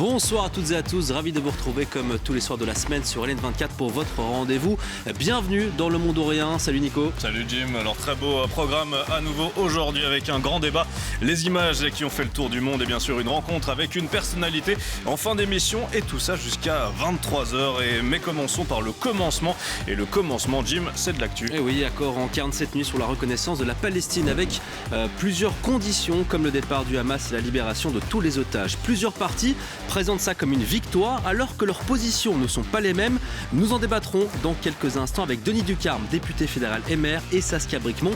Bonsoir à toutes et à tous, ravi de vous retrouver comme tous les soirs de la semaine sur LN24 pour votre rendez-vous. Bienvenue dans le monde orient. Salut Nico. Salut Jim, alors très beau programme à nouveau aujourd'hui avec un grand débat, les images qui ont fait le tour du monde et bien sûr une rencontre avec une personnalité en fin d'émission et tout ça jusqu'à 23h. Mais commençons par le commencement et le commencement Jim, c'est de l'actu. Et oui, accord en 47 nuits sur la reconnaissance de la Palestine avec plusieurs conditions comme le départ du Hamas et la libération de tous les otages. Plusieurs partis présentent ça comme une victoire alors que leurs positions ne sont pas les mêmes. Nous en débattrons dans quelques instants avec Denis Ducarme, député fédéral MR, et Saskia Bricmont,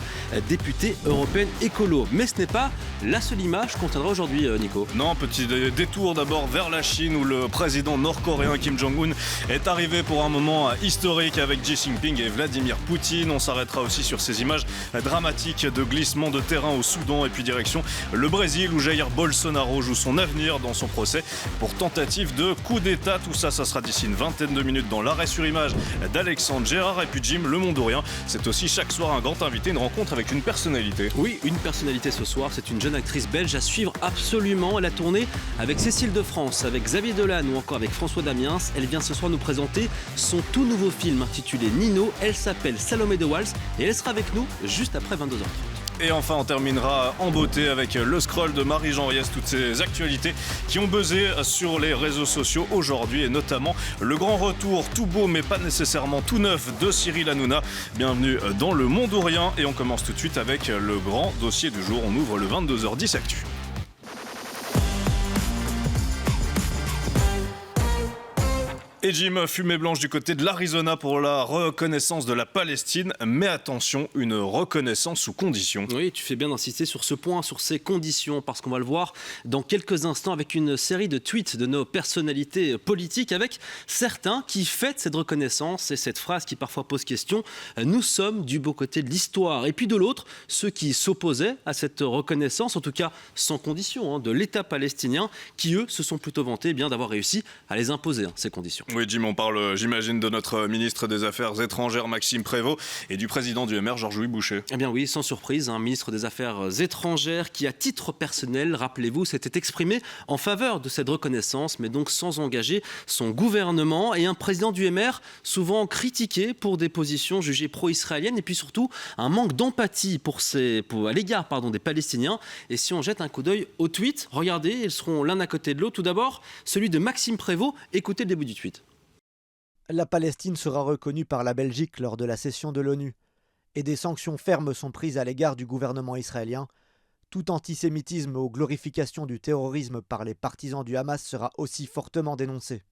députée européenne écolo. Mais ce n'est pas la seule image qu'on tiendra aujourd'hui, Nico. Non, petit détour d'abord vers la Chine où le président nord-coréen Kim Jong-un est arrivé pour un moment historique avec Xi Jinping et Vladimir Poutine. On s'arrêtera aussi sur ces images dramatiques de glissement de terrain au Soudan et puis direction le Brésil où Jair Bolsonaro joue son avenir dans son procès pour tentative de coup d'État. Tout ça, ça sera d'ici une vingtaine de minutes dans l'arrêt sur image d'Alexandre Gérard. Et puis Jim, le monde orient, c'est aussi chaque soir un grand invité, une rencontre avec une personnalité. Oui, une personnalité ce soir, c'est une jeune actrice belge à suivre absolument. Elle a tourné avec Cécile de France, avec Xavier Dolan ou encore avec François Damiens. Elle vient ce soir nous présenter son tout nouveau film intitulé Nino. Elle s'appelle Salomé de Wals et elle sera avec nous juste après 22h30. Et enfin, on terminera en beauté avec le scroll de Marie-Jean Riès, toutes ces actualités qui ont buzzé sur les réseaux sociaux aujourd'hui et notamment le grand retour tout beau mais pas nécessairement tout neuf de Cyril Hanouna. Bienvenue dans le monde orient et on commence tout de suite avec le grand dossier du jour. On ouvre le 22h10 Actu. Et Jim, fumée blanche du côté de l'Arizona pour la reconnaissance de la Palestine. Mais attention, une reconnaissance sous conditions. Oui, tu fais bien d'insister sur ce point, sur ces conditions, parce qu'on va le voir dans quelques instants avec une série de tweets de nos personnalités politiques, avec certains qui fêtent cette reconnaissance et cette phrase qui parfois pose question. Nous sommes du beau côté de l'histoire. Et puis de l'autre, ceux qui s'opposaient à cette reconnaissance, en tout cas sans conditions, de l'État palestinien, qui eux se sont plutôt vantés d'avoir réussi à les imposer, ces conditions. Oui, Jim, on parle, j'imagine, de notre ministre des Affaires étrangères, Maxime Prévost, et du président du MR, Georges-Louis Boucher. Eh bien oui, sans surprise, un ministre des Affaires étrangères qui, à titre personnel, rappelez-vous, s'était exprimé en faveur de cette reconnaissance, mais donc sans engager son gouvernement, et un président du MR souvent critiqué pour des positions jugées pro-israéliennes, et puis surtout un manque d'empathie à l'égard des Palestiniens. Et si on jette un coup d'œil aux tweets, regardez, ils seront l'un à côté de l'autre. Tout d'abord, celui de Maxime Prévost. Écoutez le début du tweet. La Palestine sera reconnue par la Belgique lors de la session de l'ONU et des sanctions fermes sont prises à l'égard du gouvernement israélien. Tout antisémitisme ou glorification du terrorisme par les partisans du Hamas sera aussi fortement dénoncé.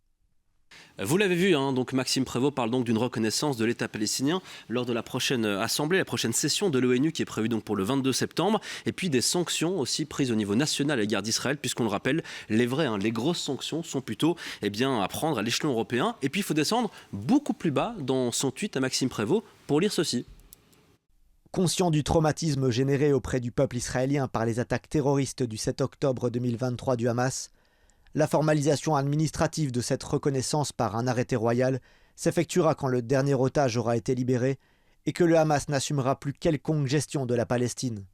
Vous l'avez vu, donc Maxime Prévost parle donc d'une reconnaissance de l'État palestinien lors de la prochaine assemblée, la prochaine session de l'ONU qui est prévue donc pour le 22 septembre, et puis des sanctions aussi prises au niveau national à l'égard d'Israël, puisqu'on le rappelle, les grosses sanctions sont plutôt à prendre à l'échelon européen. Et puis il faut descendre beaucoup plus bas dans son tweet à Maxime Prévost pour lire ceci. Conscient du traumatisme généré auprès du peuple israélien par les attaques terroristes du 7 octobre 2023 du Hamas, la formalisation administrative de cette reconnaissance par un arrêté royal s'effectuera quand le dernier otage aura été libéré et que le Hamas n'assumera plus quelconque gestion de la Palestine.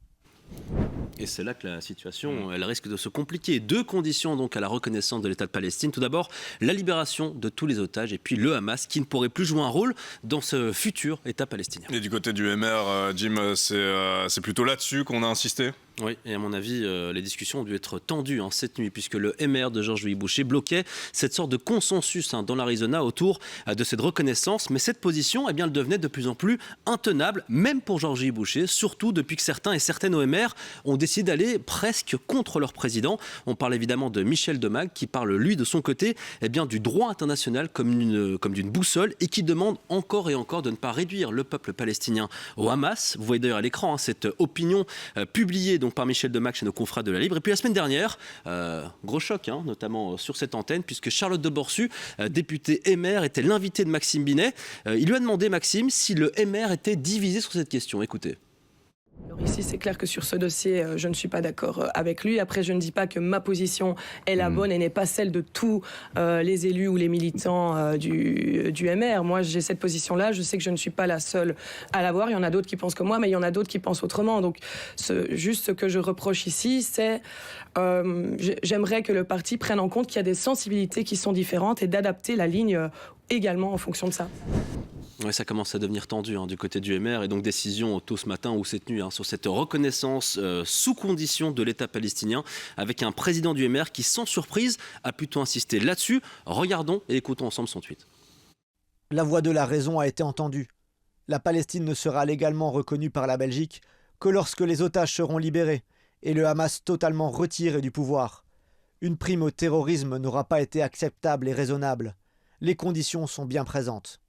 Et c'est là que la situation elle risque de se compliquer. Deux conditions donc à la reconnaissance de l'État de Palestine. Tout d'abord, la libération de tous les otages et puis le Hamas qui ne pourrait plus jouer un rôle dans ce futur État palestinien. Et du côté du MR, Jim, c'est plutôt là-dessus qu'on a insisté ? Oui, et à mon avis, les discussions ont dû être tendues cette nuit, puisque le MR de Georges-Louis Boucher bloquait cette sorte de consensus dans l'Arizona autour de cette reconnaissance. Mais cette position, elle devenait de plus en plus intenable, même pour Georges-Louis Boucher, surtout depuis que certains et certaines OMR ont décidé d'aller presque contre leur président. On parle évidemment de Michel Demag, qui parle, lui, de son côté, du droit international comme d'une boussole, et qui demande encore et encore de ne pas réduire le peuple palestinien au Hamas. Vous voyez d'ailleurs à l'écran cette opinion publiée donc par Michel Demag chez nos confrères de La Libre. Et puis la semaine dernière, gros choc, notamment sur cette antenne, puisque Charlotte de Borsu, députée MR, était l'invitée de Maxime Binet. Il lui a demandé, Maxime, si le MR était divisé sur cette question. Écoutez. Alors ici, c'est clair que sur ce dossier, je ne suis pas d'accord avec lui. Après, je ne dis pas que ma position est la bonne et n'est pas celle de tous les élus ou les militants du MR. Moi, j'ai cette position-là. Je sais que je ne suis pas la seule à l'avoir. Il y en a d'autres qui pensent comme moi, mais il y en a d'autres qui pensent autrement. Donc, juste ce que je reproche ici, c'est j'aimerais que le parti prenne en compte qu'il y a des sensibilités qui sont différentes et d'adapter la ligne également en fonction de ça. Ouais, ça commence à devenir tendu du côté du MR, et donc décision tôt ce matin ou cette nuit sur cette reconnaissance sous condition de l'État palestinien, avec un président du MR qui, sans surprise, a plutôt insisté là-dessus. Regardons et écoutons ensemble son tweet. La voix de la raison a été entendue. La Palestine ne sera légalement reconnue par la Belgique que lorsque les otages seront libérés et le Hamas totalement retiré du pouvoir. Une prime au terrorisme n'aura pas été acceptable et raisonnable. Les conditions sont bien présentes.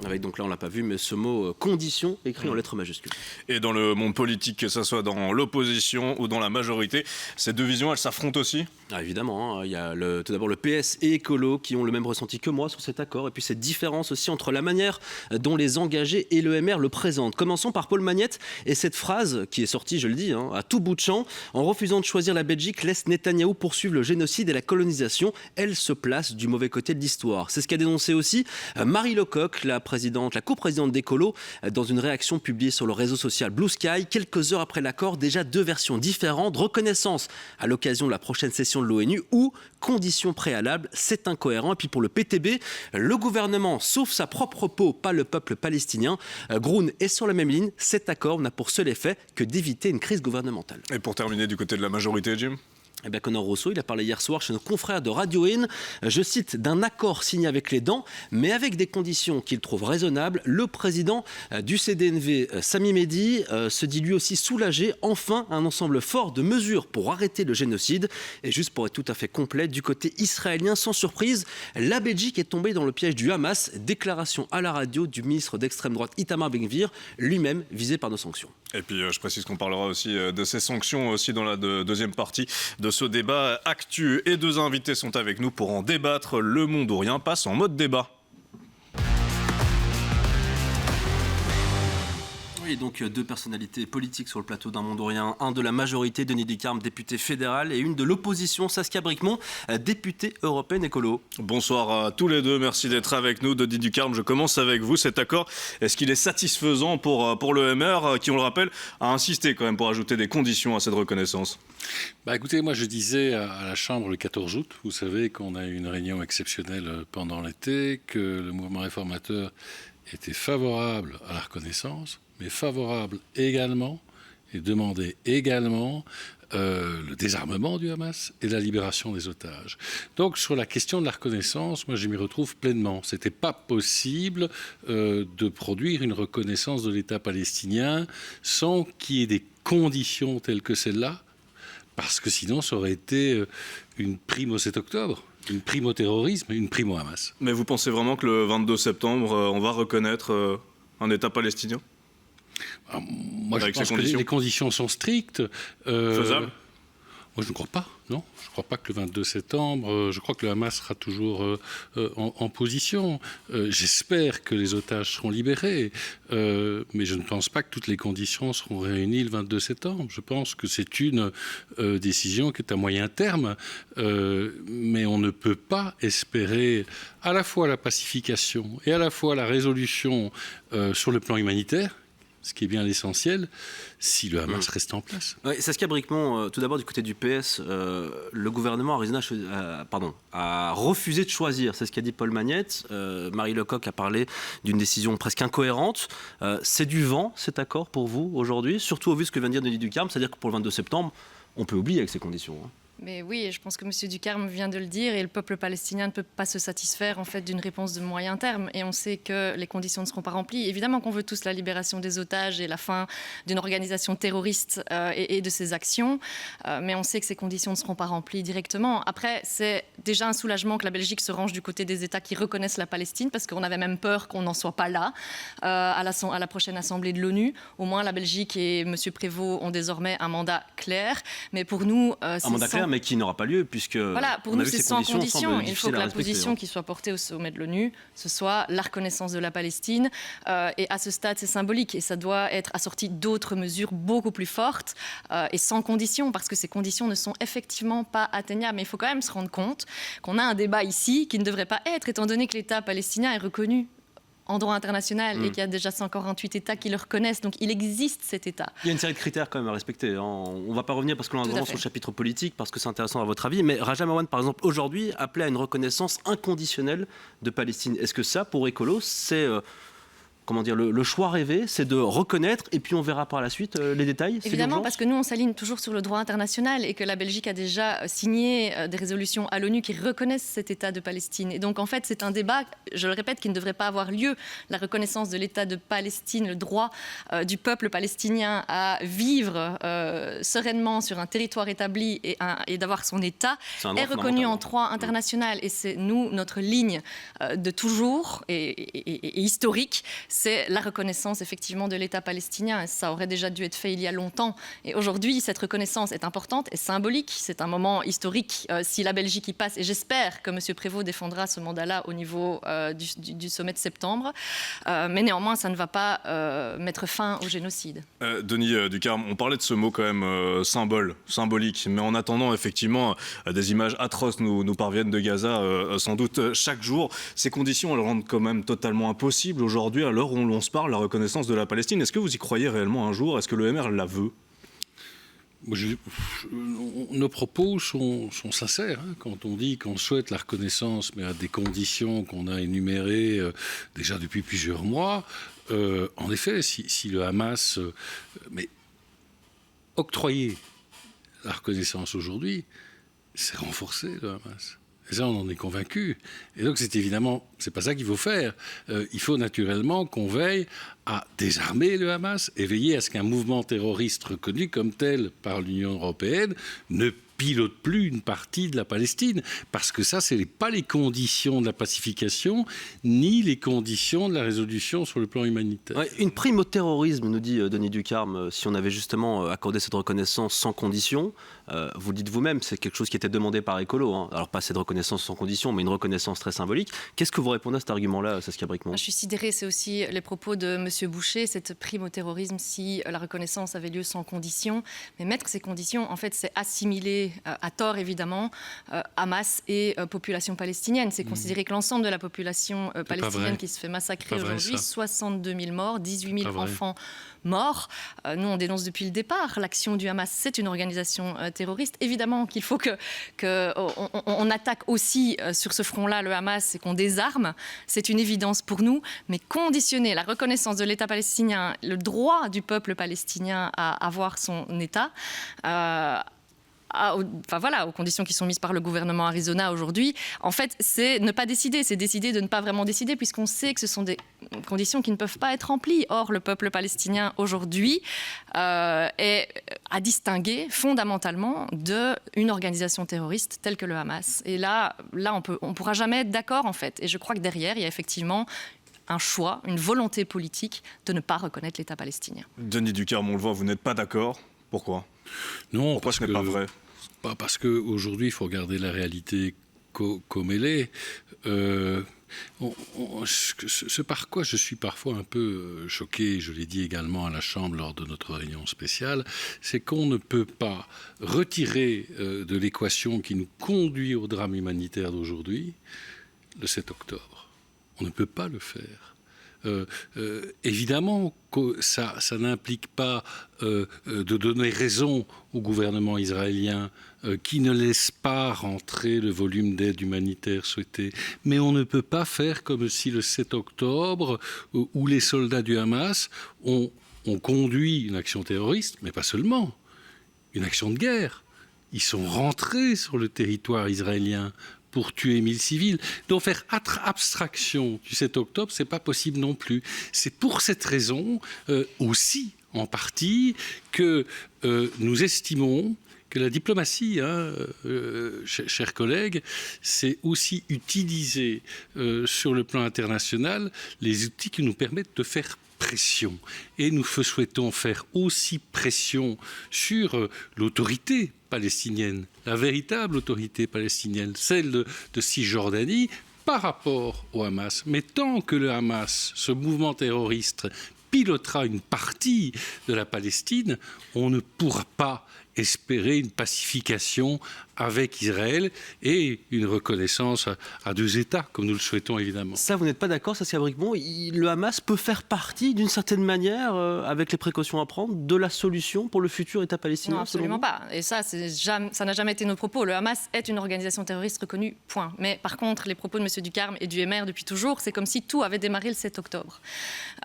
Avec donc là on l'a pas vu, mais ce mot condition écrit en lettres majuscules. Et dans le monde politique, que ce soit dans l'opposition ou dans la majorité, ces deux visions, elles s'affrontent aussi ? Évidemment, il y a tout d'abord le PS et Écolo qui ont le même ressenti que moi sur cet accord, et puis cette différence aussi entre la manière dont les engagés et le MR le présentent. Commençons par Paul Magnette et cette phrase qui est sortie, je le dis, à tout bout de champ: en refusant de choisir la Belgique, laisse Netanyahou poursuivre le génocide et la colonisation. Elle se place du mauvais côté de l'histoire. C'est ce qu'a dénoncé aussi Marie Lecoq, la coprésidente d'Écolo, dans une réaction publiée sur le réseau social Blue Sky. Quelques heures après l'accord, déjà deux versions différentes: reconnaissance à l'occasion de la prochaine session de l'ONU ou conditions préalables. C'est incohérent. Et puis pour le PTB, le gouvernement sauve sa propre peau, pas le peuple palestinien. Groen est sur la même ligne. Cet accord n'a pour seul effet que d'éviter une crise gouvernementale. Et pour terminer du côté de la majorité, Jim ? Conor Rousseau, il a parlé hier soir chez nos confrères de Radio In, je cite, d'un accord signé avec les dents, mais avec des conditions qu'il trouve raisonnables. Le président du CDNV, Sami Mehdi, se dit lui aussi soulagé. Enfin, un ensemble fort de mesures pour arrêter le génocide. Et juste pour être tout à fait complet, du côté israélien, sans surprise, la Belgique est tombée dans le piège du Hamas. Déclaration à la radio du ministre d'extrême droite Itamar Ben-Gvir, lui-même visé par nos sanctions. Et puis je précise qu'on parlera aussi de ces sanctions aussi dans la deuxième partie de ce débat actu. Et deux invités sont avec nous pour en débattre. Le Monde ou Rien passe en mode débat. Oui, donc deux personnalités politiques sur le plateau d'un Monde ou Rien. Un de la majorité, Denis Ducarme, député fédéral, et une de l'opposition, Saskia Bricmont, députée européenne écolo. Bonsoir à tous les deux, merci d'être avec nous. Denis Ducarme, je commence avec vous. Cet accord, est-ce qu'il est satisfaisant pour le MR, qui, on le rappelle, a insisté quand même pour ajouter des conditions à cette reconnaissance ? Écoutez, moi je disais à la Chambre le 14 août, vous savez qu'on a eu une réunion exceptionnelle pendant l'été, que le mouvement réformateur était favorable à la reconnaissance, mais favorable également et demandait également le désarmement du Hamas et la libération des otages. Donc sur la question de la reconnaissance, moi je m'y retrouve pleinement. C'était pas possible de produire une reconnaissance de l'État palestinien sans qu'il y ait des conditions telles que celle-là, parce que sinon ça aurait été une prime au 7 octobre. Une prime au terrorisme, une prime au Hamas. Mais vous pensez vraiment que le 22 septembre, on va reconnaître un État palestinien ? Moi, je pense que les conditions sont strictes. Faisable ? Moi, je ne crois pas, non. Je ne crois pas que le 22 septembre, je crois que le Hamas sera toujours en position. J'espère que les otages seront libérés, mais je ne pense pas que toutes les conditions seront réunies le 22 septembre. Je pense que c'est une décision qui est à moyen terme, mais on ne peut pas espérer à la fois la pacification et à la fois la résolution sur le plan humanitaire, ce qui est bien l'essentiel, si le Hamas reste en place. Oui, Saskia Bricmont, tout d'abord du côté du PS, le gouvernement a refusé de choisir, c'est ce qu'a dit Paul Magnette. Marie Lecoq a parlé d'une décision presque incohérente. C'est du vent, cet accord, pour vous, aujourd'hui, surtout au vu de ce que vient de dire Denis Ducarme, c'est-à-dire que pour le 22 septembre, on peut oublier avec ces conditions. Mais oui, je pense que M. Ducarme vient de le dire, et le peuple palestinien ne peut pas se satisfaire en fait d'une réponse de moyen terme. Et on sait que les conditions ne seront pas remplies. Évidemment qu'on veut tous la libération des otages et la fin d'une organisation terroriste et de ses actions, mais on sait que ces conditions ne seront pas remplies directement. Après, c'est déjà un soulagement que la Belgique se range du côté des États qui reconnaissent la Palestine, parce qu'on avait même peur qu'on n'en soit pas là à la prochaine assemblée de l'ONU. Au moins, la Belgique et M. Prévost ont désormais un mandat clair. Mais pour nous, un mandat clair, mais qui n'aura pas lieu puisque voilà, pour on a nous vu c'est ces sans conditions condition. semblent Il faut que difficiles à la respecter, position qui soit portée au sommet de l'ONU, ce soit la reconnaissance de la Palestine. Et à ce stade, c'est symbolique et ça doit être assorti d'autres mesures beaucoup plus fortes et sans condition, parce que ces conditions ne sont effectivement pas atteignables. Mais il faut quand même se rendre compte qu'on a un débat ici qui ne devrait pas être, étant donné que l'État palestinien est reconnu en droit international et qu'il y a déjà 148 États qui le reconnaissent. Donc il existe cet État. Il y a une série de critères quand même à respecter. On ne va pas revenir parce que l'on a vraiment sur le chapitre politique, parce que c'est intéressant à votre avis. Mais Raja Marwan, par exemple, aujourd'hui, appelait à une reconnaissance inconditionnelle de Palestine. Est-ce que ça, pour Écolo, c'est le choix rêvé, c'est de reconnaître et puis on verra par la suite les détails? Évidemment, parce que nous, on s'aligne toujours sur le droit international et que la Belgique a déjà signé des résolutions à l'ONU qui reconnaissent cet État de Palestine. Et donc, en fait, c'est un débat, je le répète, qui ne devrait pas avoir lieu. La reconnaissance de l'État de Palestine, le droit du peuple palestinien à vivre sereinement sur un territoire établi et d'avoir son État est reconnu en droit international. Et c'est nous, notre ligne de toujours et historique, c'est la reconnaissance effectivement de l'État palestinien. Et ça aurait déjà dû être fait il y a longtemps. Et aujourd'hui, cette reconnaissance est importante et symbolique. C'est un moment historique si la Belgique y passe. Et j'espère que M. Prévost défendra ce mandat-là au niveau du sommet de septembre. Mais néanmoins, ça ne va pas mettre fin au génocide. Denis Ducarme, on parlait de ce mot quand même symbolique. Mais en attendant, effectivement, des images atroces nous parviennent de Gaza sans doute chaque jour. Ces conditions, elles rendent quand même totalement impossible aujourd'hui, à l'heure où l'on se parle, la reconnaissance de la Palestine. Est-ce que vous y croyez réellement un jour? Est-ce que l'EMR la veut? Nos propos sont sincères. Quand on dit qu'on souhaite la reconnaissance, mais à des conditions qu'on a énumérées déjà depuis plusieurs mois, en effet, si le Hamas octroyer la reconnaissance aujourd'hui, c'est renforcer le Hamas. Et ça, on en est convaincu. Et donc, c'est pas ça qu'il faut faire. Il faut naturellement qu'on veille à désarmer le Hamas et veiller à ce qu'un mouvement terroriste reconnu comme tel par l'Union européenne ne pilote plus une partie de la Palestine. Parce que ça, ce n'est pas les conditions de la pacification, ni les conditions de la résolution sur le plan humanitaire. Ouais, une prime au terrorisme, nous dit Denis Ducarme, si on avait justement accordé cette reconnaissance sans condition. Vous le dites vous-même, c'est quelque chose qui était demandé par Écolo. Alors pas cette reconnaissance sans condition, mais une reconnaissance très symbolique. Qu'est-ce que vous répondez à cet argument-là, Saskia Brikmont? Je suis sidérée, c'est aussi les propos de M. Boucher, cette prime au terrorisme si la reconnaissance avait lieu sans condition. Mais mettre ces conditions, en fait, c'est assimiler, à tort évidemment, Hamas et population palestinienne. C'est considérer que l'ensemble de la population palestinienne qui se fait massacrer aujourd'hui, 62 000 morts, 18 000 enfants morts. Nous, on dénonce depuis le départ l'action du Hamas. C'est une organisation terroriste. Évidemment qu'il faut qu'on attaque aussi sur ce front-là le Hamas et qu'on désarme. C'est une évidence pour nous. Mais conditionner la reconnaissance de l'État palestinien, le droit du peuple palestinien à avoir son État, aux conditions qui sont mises par le gouvernement Arizona aujourd'hui, en fait, c'est ne pas décider, c'est décider de ne pas vraiment décider, puisqu'on sait que ce sont des conditions qui ne peuvent pas être remplies. Or, le peuple palestinien aujourd'hui est à distinguer fondamentalement d'une organisation terroriste telle que le Hamas. Et là on pourra jamais être d'accord, en fait. Et je crois que derrière, il y a effectivement un choix, une volonté politique de ne pas reconnaître l'État palestinien. Denis Ducarme, on le voit, vous n'êtes pas d'accord. Pourquoi? Non, pourquoi ce n'est pas vrai? Parce qu'aujourd'hui, il faut regarder la réalité comme elle est. Ce par quoi je suis parfois un peu choqué, je l'ai dit également à la Chambre lors de notre réunion spéciale, c'est qu'on ne peut pas retirer de l'équation qui nous conduit au drame humanitaire d'aujourd'hui le 7 octobre. On ne peut pas le faire. Évidemment que ça n'implique pas de donner raison au gouvernement israélien qui ne laisse pas rentrer le volume d'aide humanitaire souhaité. Mais on ne peut pas faire comme si le 7 octobre, où les soldats du Hamas ont conduit une action terroriste, mais pas seulement, une action de guerre. Ils sont rentrés sur le territoire israélien pour tuer 1000 civils. Donc faire abstraction du 7 octobre, c'est pas possible non plus. C'est pour cette raison aussi, en partie, que nous estimons que la diplomatie, chers collègues, c'est aussi utiliser sur le plan international les outils qui nous permettent de faire pression. Et nous souhaitons faire aussi pression sur l'autorité palestinienne, la véritable autorité palestinienne, celle de Cisjordanie, par rapport au Hamas. Mais tant que le Hamas, ce mouvement terroriste, pilotera une partie de la Palestine, on ne pourra pas espérer une pacification avec Israël et une reconnaissance à deux États, comme nous le souhaitons évidemment. Ça, vous n'êtes pas d'accord, Saskia Bricmont? Le Hamas peut faire partie, d'une certaine manière, avec les précautions à prendre, de la solution pour le futur État palestinien? Non, absolument pas. Et ça n'a jamais été nos propos. Le Hamas est une organisation terroriste reconnue, point. Mais par contre, les propos de M. Ducarme et du MR depuis toujours, c'est comme si tout avait démarré le 7 octobre.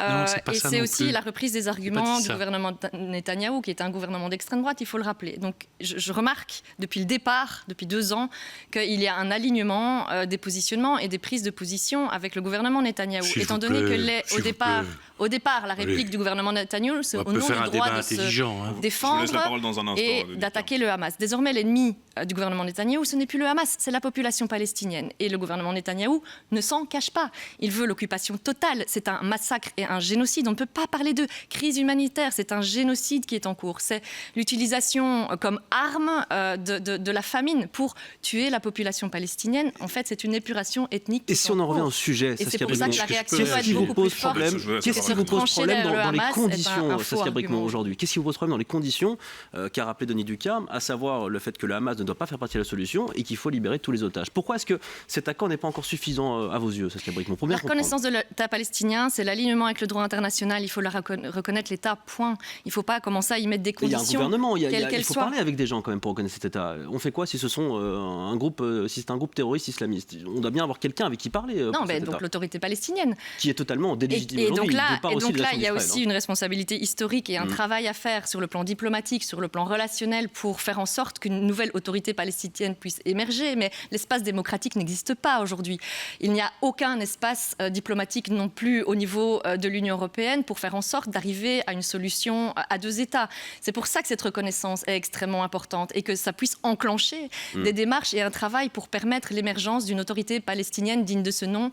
Non, c'est pas et ça c'est non aussi plus. la reprise des arguments du gouvernement Netanyahou, qui est un gouvernement d'extrême droite, il faut le rappeler. Donc je remarque depuis le départ, depuis 2 ans, qu'il y a un alignement des positionnements et des prises de position avec le gouvernement Netanyahou. Étant donné que au départ, la réplique du gouvernement Netanyahou, c'est au nom du droit de se défendre et d'attaquer le Hamas. Désormais, l'ennemi du gouvernement Netanyahou, ce n'est plus le Hamas, c'est la population palestinienne. Et le gouvernement Netanyahou ne s'en cache pas. Il veut l'occupation totale. C'est un massacre et un génocide. On ne peut pas parler de crise humanitaire. C'est un génocide qui est en cours. C'est l'utilisation comme arme de la famine pour tuer la population palestinienne. En fait, c'est une épuration ethnique. Et si on en revient au sujet, et c'est pour ça que la réaction qu'est-ce qui vous pose problème dans les Hamas conditions, Saskia Bricmont, aujourd'hui? Qu'est-ce qui vous pose problème dans les conditions qu'a rappelé Denis Ducarme, à savoir le fait que le Hamas ne doit pas faire partie de la solution et qu'il faut libérer tous les otages? Pourquoi est-ce que cet accord n'est pas encore suffisant à vos yeux, Saskia Bricmont? La reconnaissance de l'État palestinien, c'est l'alignement avec le droit international. Il faut reconnaître l'État, point. Il ne faut pas commencer à y mettre des conditions. Il y a un gouvernement, il faut soient. parler avec des gens quand même pour reconnaître cet État. On fait quoi si ce sont si c'est un groupe terroriste islamiste? On doit bien avoir quelqu'un avec qui parler. Non, mais donc l'autorité palestinienne. Qui est totalement délégitimée aujourd'hui. Et donc là, il y a aussi une responsabilité historique et un travail à faire sur le plan diplomatique, sur le plan relationnel, pour faire en sorte qu'une nouvelle autorité palestinienne puisse émerger. Mais l'espace démocratique n'existe pas aujourd'hui. Il n'y a aucun espace diplomatique non plus au niveau de l'Union européenne pour faire en sorte d'arriver à une solution à 2 États. C'est pour ça que cette reconnaissance est extrêmement importante et que ça puisse enclencher des démarches et un travail pour permettre l'émergence d'une autorité palestinienne digne de ce nom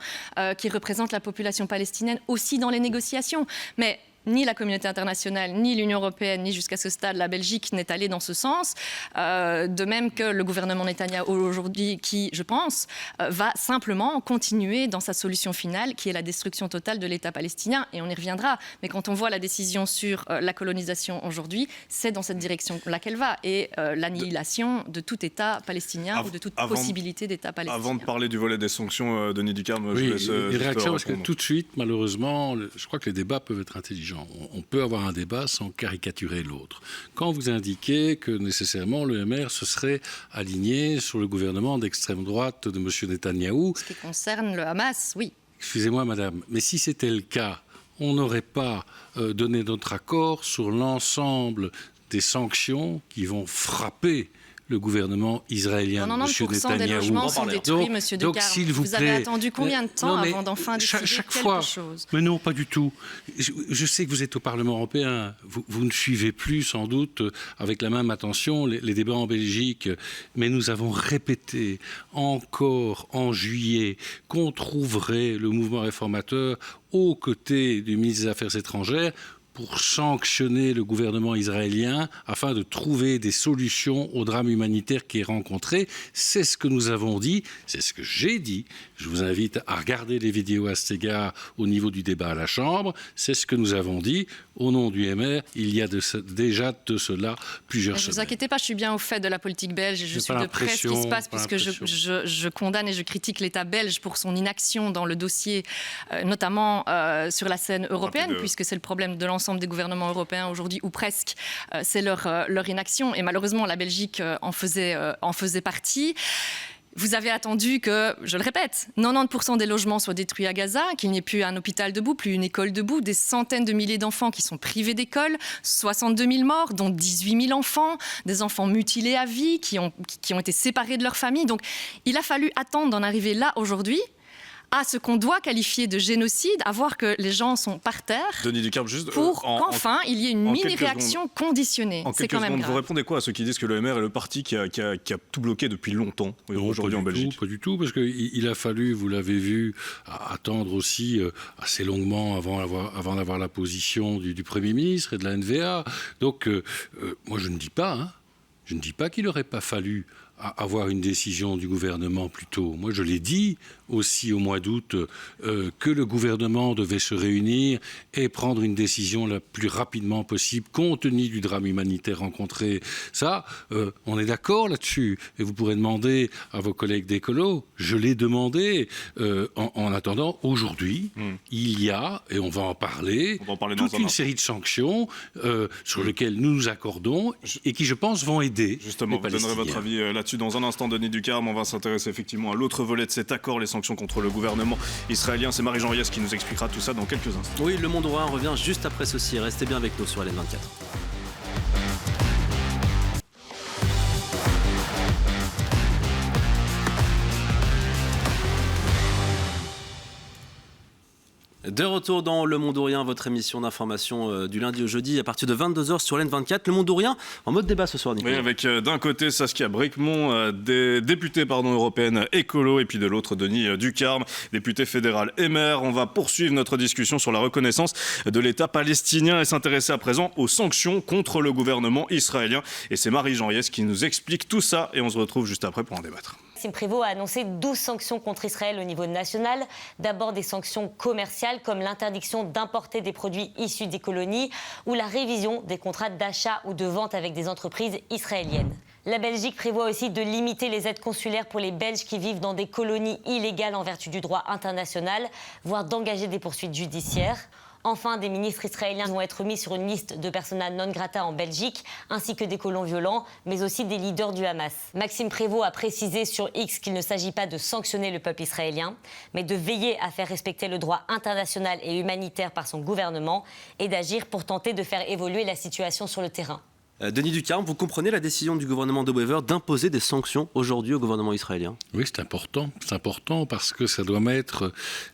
qui représente la population palestinienne aussi dans les négociations. Mais ni la communauté internationale, ni l'Union européenne, ni jusqu'à ce stade la Belgique n'est allée dans ce sens. De même que le gouvernement Netanyahou aujourd'hui, qui, je pense, va simplement continuer dans sa solution finale, qui est la destruction totale de l'État palestinien. Et on y reviendra. Mais quand on voit la décision sur la colonisation aujourd'hui, c'est dans cette direction-là qu'elle va. Et l'annihilation de tout État palestinien ou de toute possibilité d'État palestinien. Avant de parler du volet des sanctions, Denis Ducarme, je laisse une réaction, parce que répondre. tout de suite, malheureusement, je crois que les débats peuvent être intelligents. On peut avoir un débat sans caricaturer l'autre. Quand vous indiquez que nécessairement le MR se serait aligné sur le gouvernement d'extrême droite de M. Netanyahou... Ce qui concerne le Hamas, oui. Excusez-moi, madame, mais si c'était le cas, on n'aurait pas donné notre accord sur l'ensemble des sanctions qui vont frapper le gouvernement israélien, M. 90% des logements sont détruits, M. Ducarme. Vous avez attendu combien de temps avant d'enfin décider quelque chose? Mais non, pas du tout. Je sais que vous êtes au Parlement européen. Vous ne suivez plus, sans doute, avec la même attention, les débats en Belgique. Mais nous avons répété encore en juillet qu'on trouverait le mouvement réformateur aux côtés du ministre des Affaires étrangères pour sanctionner le gouvernement israélien afin de trouver des solutions au drame humanitaire qui est rencontré. C'est ce que nous avons dit, c'est ce que j'ai dit. Je vous invite à regarder les vidéos à cet égard au niveau du débat à la Chambre. C'est ce que nous avons dit au nom du MR il y a déjà de cela plusieurs semaines. Ne vous inquiétez pas, je suis bien au fait de la politique belge et je suis de près ce qui se passe puisque je condamne et je critique l'État belge pour son inaction dans le dossier, notamment sur la scène européenne, puisque c'est le problème de l'ensemble des gouvernements européens aujourd'hui, ou presque, c'est leur inaction. Et malheureusement, la Belgique en faisait partie. Vous avez attendu que, je le répète, 90% des logements soient détruits à Gaza, qu'il n'y ait plus un hôpital debout, plus une école debout, des centaines de milliers d'enfants qui sont privés d'école, 62 000 morts, dont 18 000 enfants, des enfants mutilés à vie, qui ont été séparés de leur famille. Donc, il a fallu attendre d'en arriver là aujourd'hui, à ce qu'on doit qualifier de génocide, à voir que les gens sont par terre, Denis Ducarme, juste pour qu'enfin il y ait une mini-réaction conditionnée. C'est quand même grave. Vous répondez quoi à ceux qui disent que le MR est le parti qui a tout bloqué depuis longtemps aujourd'hui en Belgique? Pas du tout, parce qu'il a fallu, vous l'avez vu, attendre aussi assez longuement avant d'avoir la position du Premier ministre et de la NVA. Donc, moi je ne dis pas, qu'il n'aurait pas fallu avoir une décision du gouvernement plus tôt. Moi, je l'ai dit aussi au mois d'août que le gouvernement devait se réunir et prendre une décision la plus rapidement possible compte tenu du drame humanitaire rencontré. Ça, on est d'accord là-dessus. Et vous pourrez demander à vos collègues d'écolo. Je l'ai demandé. En attendant, aujourd'hui, il y a, et on va en parler toute une série de sanctions sur lesquelles nous nous accordons et qui, je pense, vont aider. Justement, vous donnerez votre avis là-dessus dans un instant, Denis Ducarme. On va s'intéresser effectivement à l'autre volet de cet accord, les sanctions contre le gouvernement israélien. C'est Marie-Jean Riès qui nous expliquera tout ça dans quelques instants. Oui, le Monde Orient revient juste après ceci. Restez bien avec nous sur LN24. De retour dans Le Monde Orient, votre émission d'information du lundi au jeudi à partir de 22h sur LN24. Le Monde Orient en mode débat ce soir, Nicolas. Oui, avec d'un côté Saskia Brikmont, députée européenne écolo, et puis de l'autre Denis Ducarme, député fédéral MR. On va poursuivre notre discussion sur la reconnaissance de l'État palestinien et s'intéresser à présent aux sanctions contre le gouvernement israélien. Et c'est Marie-Jean Riès qui nous explique tout ça et on se retrouve juste après pour en débattre. Maxime Prévost a annoncé 12 sanctions contre Israël au niveau national. D'abord des sanctions commerciales comme l'interdiction d'importer des produits issus des colonies ou la révision des contrats d'achat ou de vente avec des entreprises israéliennes. La Belgique prévoit aussi de limiter les aides consulaires pour les Belges qui vivent dans des colonies illégales en vertu du droit international, voire d'engager des poursuites judiciaires. Enfin, des ministres israéliens vont être mis sur une liste de persona non grata en Belgique, ainsi que des colons violents, mais aussi des leaders du Hamas. Maxime Prévost a précisé sur X qu'il ne s'agit pas de sanctionner le peuple israélien, mais de veiller à faire respecter le droit international et humanitaire par son gouvernement et d'agir pour tenter de faire évoluer la situation sur le terrain. Denis Ducarme, vous comprenez la décision du gouvernement de Wever d'imposer des sanctions aujourd'hui au gouvernement israélien? Oui, c'est important. C'est important parce que ça doit mettre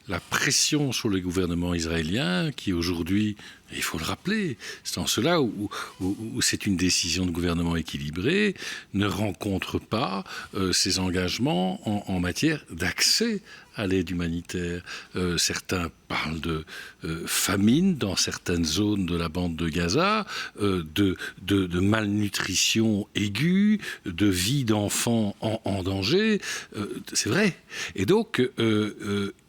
la pression sur le gouvernement israélien qui aujourd'hui, il faut le rappeler, c'est en cela où c'est une décision de gouvernement équilibrée, ne rencontre pas ses engagements en matière d'accès à l'aide humanitaire. Certains parlent de famine dans certaines zones de la bande de Gaza, de malnutrition aiguë, de vie d'enfants en danger. C'est vrai. Et donc,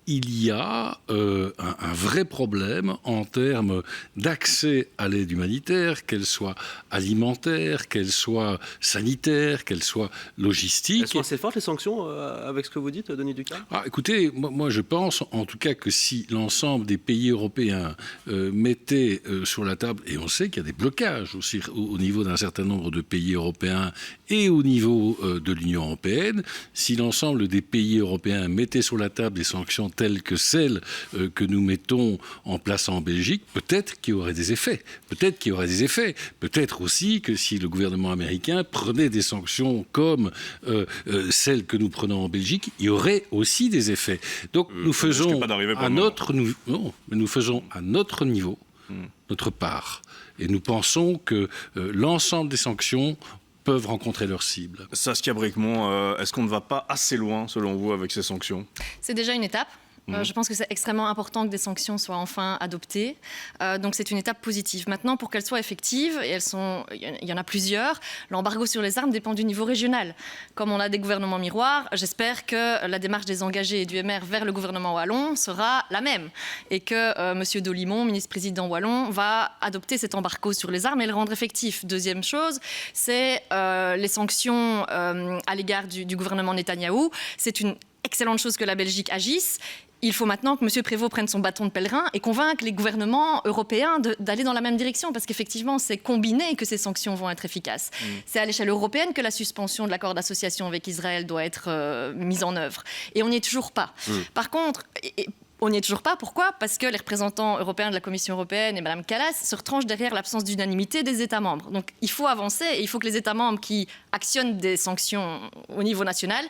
il y a un vrai problème en termes d'accès à l'aide humanitaire, qu'elle soit alimentaire, qu'elle soit sanitaire, qu'elle soit logistique. Elles sont assez fortes les sanctions avec ce que vous dites, Denis Ducarme? Écoutez, moi je pense en tout cas que si l'ensemble des pays européens mettaient sur la table, et on sait qu'il y a des blocages aussi au niveau d'un certain nombre de pays européens et au niveau de l'Union européenne, si l'ensemble des pays européens mettaient sur la table des sanctions telles que celles que nous mettons en place en Belgique, peut-être qu'il y aurait des effets. Peut-être aussi que si le gouvernement américain prenait des sanctions comme celles que nous prenons en Belgique, il y aurait aussi des effets. Donc nous faisons à notre niveau notre part. Et nous pensons que l'ensemble des sanctions peuvent rencontrer leur cible. Saskia Brikmont, est-ce qu'on ne va pas assez loin, selon vous, avec ces sanctions? C'est déjà une étape. Je pense que c'est extrêmement important que des sanctions soient enfin adoptées. Donc c'est une étape positive. Maintenant, pour qu'elles soient effectives, et il y en a plusieurs, l'embargo sur les armes dépend du niveau régional. Comme on a des gouvernements miroirs, j'espère que la démarche des engagés et du MR vers le gouvernement wallon sera la même. Et que M. Dolimon, ministre-président wallon, va adopter cet embargo sur les armes et le rendre effectif. Deuxième chose, c'est les sanctions à l'égard du gouvernement Netanyahou. C'est une excellente chose que la Belgique agisse. Il faut maintenant que M. Prévost prenne son bâton de pèlerin et convaincre les gouvernements européens d'aller dans la même direction, parce qu'effectivement, c'est combiné que ces sanctions vont être efficaces. C'est à l'échelle européenne que la suspension de l'accord d'association avec Israël doit être mise en œuvre. Et on n'y est toujours pas. Par contre... On n'y est toujours pas. Pourquoi? Parce que les représentants européens de la Commission européenne et Mme Kallas se retranchent derrière l'absence d'unanimité des États membres. Donc il faut avancer et il faut que les États membres qui actionnent des sanctions au niveau national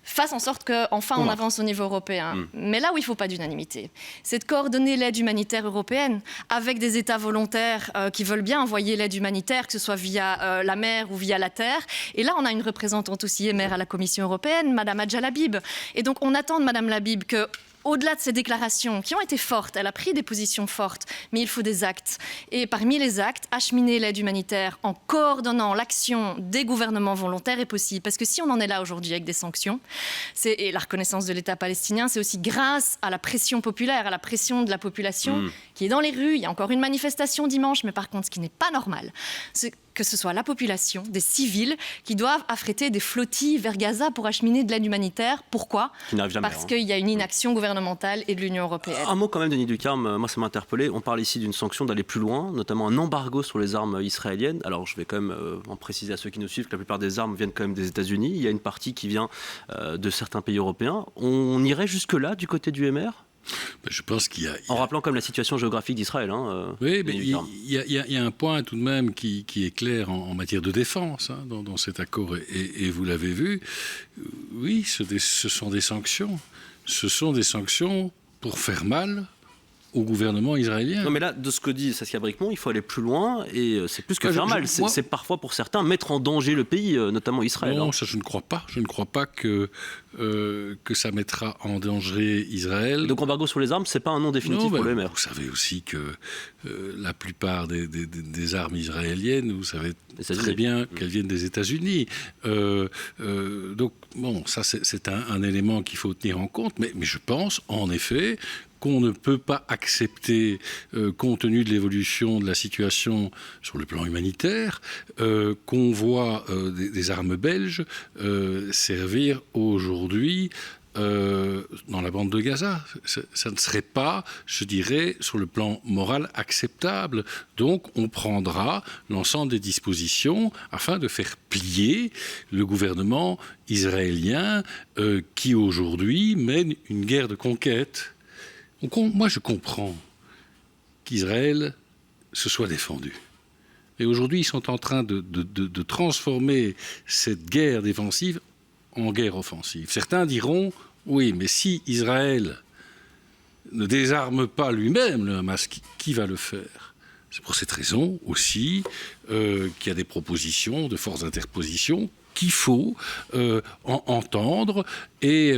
fasse en sorte qu'enfin on avance au niveau européen. Mais là où il ne faut pas d'unanimité, c'est de coordonner l'aide humanitaire européenne avec des États volontaires qui veulent bien envoyer l'aide humanitaire, que ce soit via la mer ou via la terre. Et là, on a une représentante aussi émère à la Commission européenne, Madame Hadja Labib. Et donc, on attend de Madame Labib que... Au-delà de ces déclarations qui ont été fortes, elle a pris des positions fortes, mais il faut des actes. Et parmi les actes, acheminer l'aide humanitaire en coordonnant l'action des gouvernements volontaires est possible. Parce que si on en est là aujourd'hui avec des sanctions, et la reconnaissance de l'État palestinien, c'est aussi grâce à la pression populaire, à la pression de la population qui est dans les rues. Il y a encore une manifestation dimanche, mais par contre, ce qui n'est pas normal, c'est que ce soit la population, des civils, qui doivent affréter des flottilles vers Gaza pour acheminer de l'aide humanitaire. Pourquoi ? Parce qu'il y a une inaction gouvernementale et de l'Union européenne. Un mot quand même, Denis Ducarme, moi ça m'a interpellé. On parle ici d'une sanction d'aller plus loin, notamment un embargo sur les armes israéliennes. Alors je vais quand même en préciser à ceux qui nous suivent que la plupart des armes viennent quand même des États-Unis. Il y a une partie qui vient de certains pays européens. On irait jusque-là du côté du MR ? Je pense qu'il y a... En rappelant comme la situation géographique d'Israël. Oui, mais il y a un point tout de même qui est clair en matière de défense dans cet accord, et vous l'avez vu, oui, ce sont des sanctions. Ce sont des sanctions pour faire mal au gouvernement israélien. Non mais là, de ce que dit Saskia Bricmont, il faut aller plus loin, et c'est plus que faire mal. C'est parfois pour certains mettre en danger le pays, notamment Israël. Non, ça je ne crois pas. Je ne crois pas que ça mettra en danger Israël. Donc embargo sur les armes, c'est pas un nom définitif pour le MR. Vous savez aussi que la plupart des armes israéliennes, vous savez très bien qu'elles viennent des États-Unis. Donc bon, ça c'est un élément qu'il faut tenir en compte. Mais je pense en effet qu'on ne peut pas accepter, compte tenu de l'évolution de la situation sur le plan humanitaire, qu'on voit des armes belges servir aujourd'hui dans la bande de Gaza. Ça ne serait pas, je dirais, sur le plan moral acceptable. Donc on prendra l'ensemble des dispositions afin de faire plier le gouvernement israélien qui aujourd'hui mène une guerre de conquête. Moi, je comprends qu'Israël se soit défendu. Et aujourd'hui, ils sont en train de transformer cette guerre défensive en guerre offensive. Certains diront, oui, mais si Israël ne désarme pas lui-même le Hamas, qui va le faire ? C'est pour cette raison aussi qu'il y a des propositions de force d'interposition qu'il faut entendre, et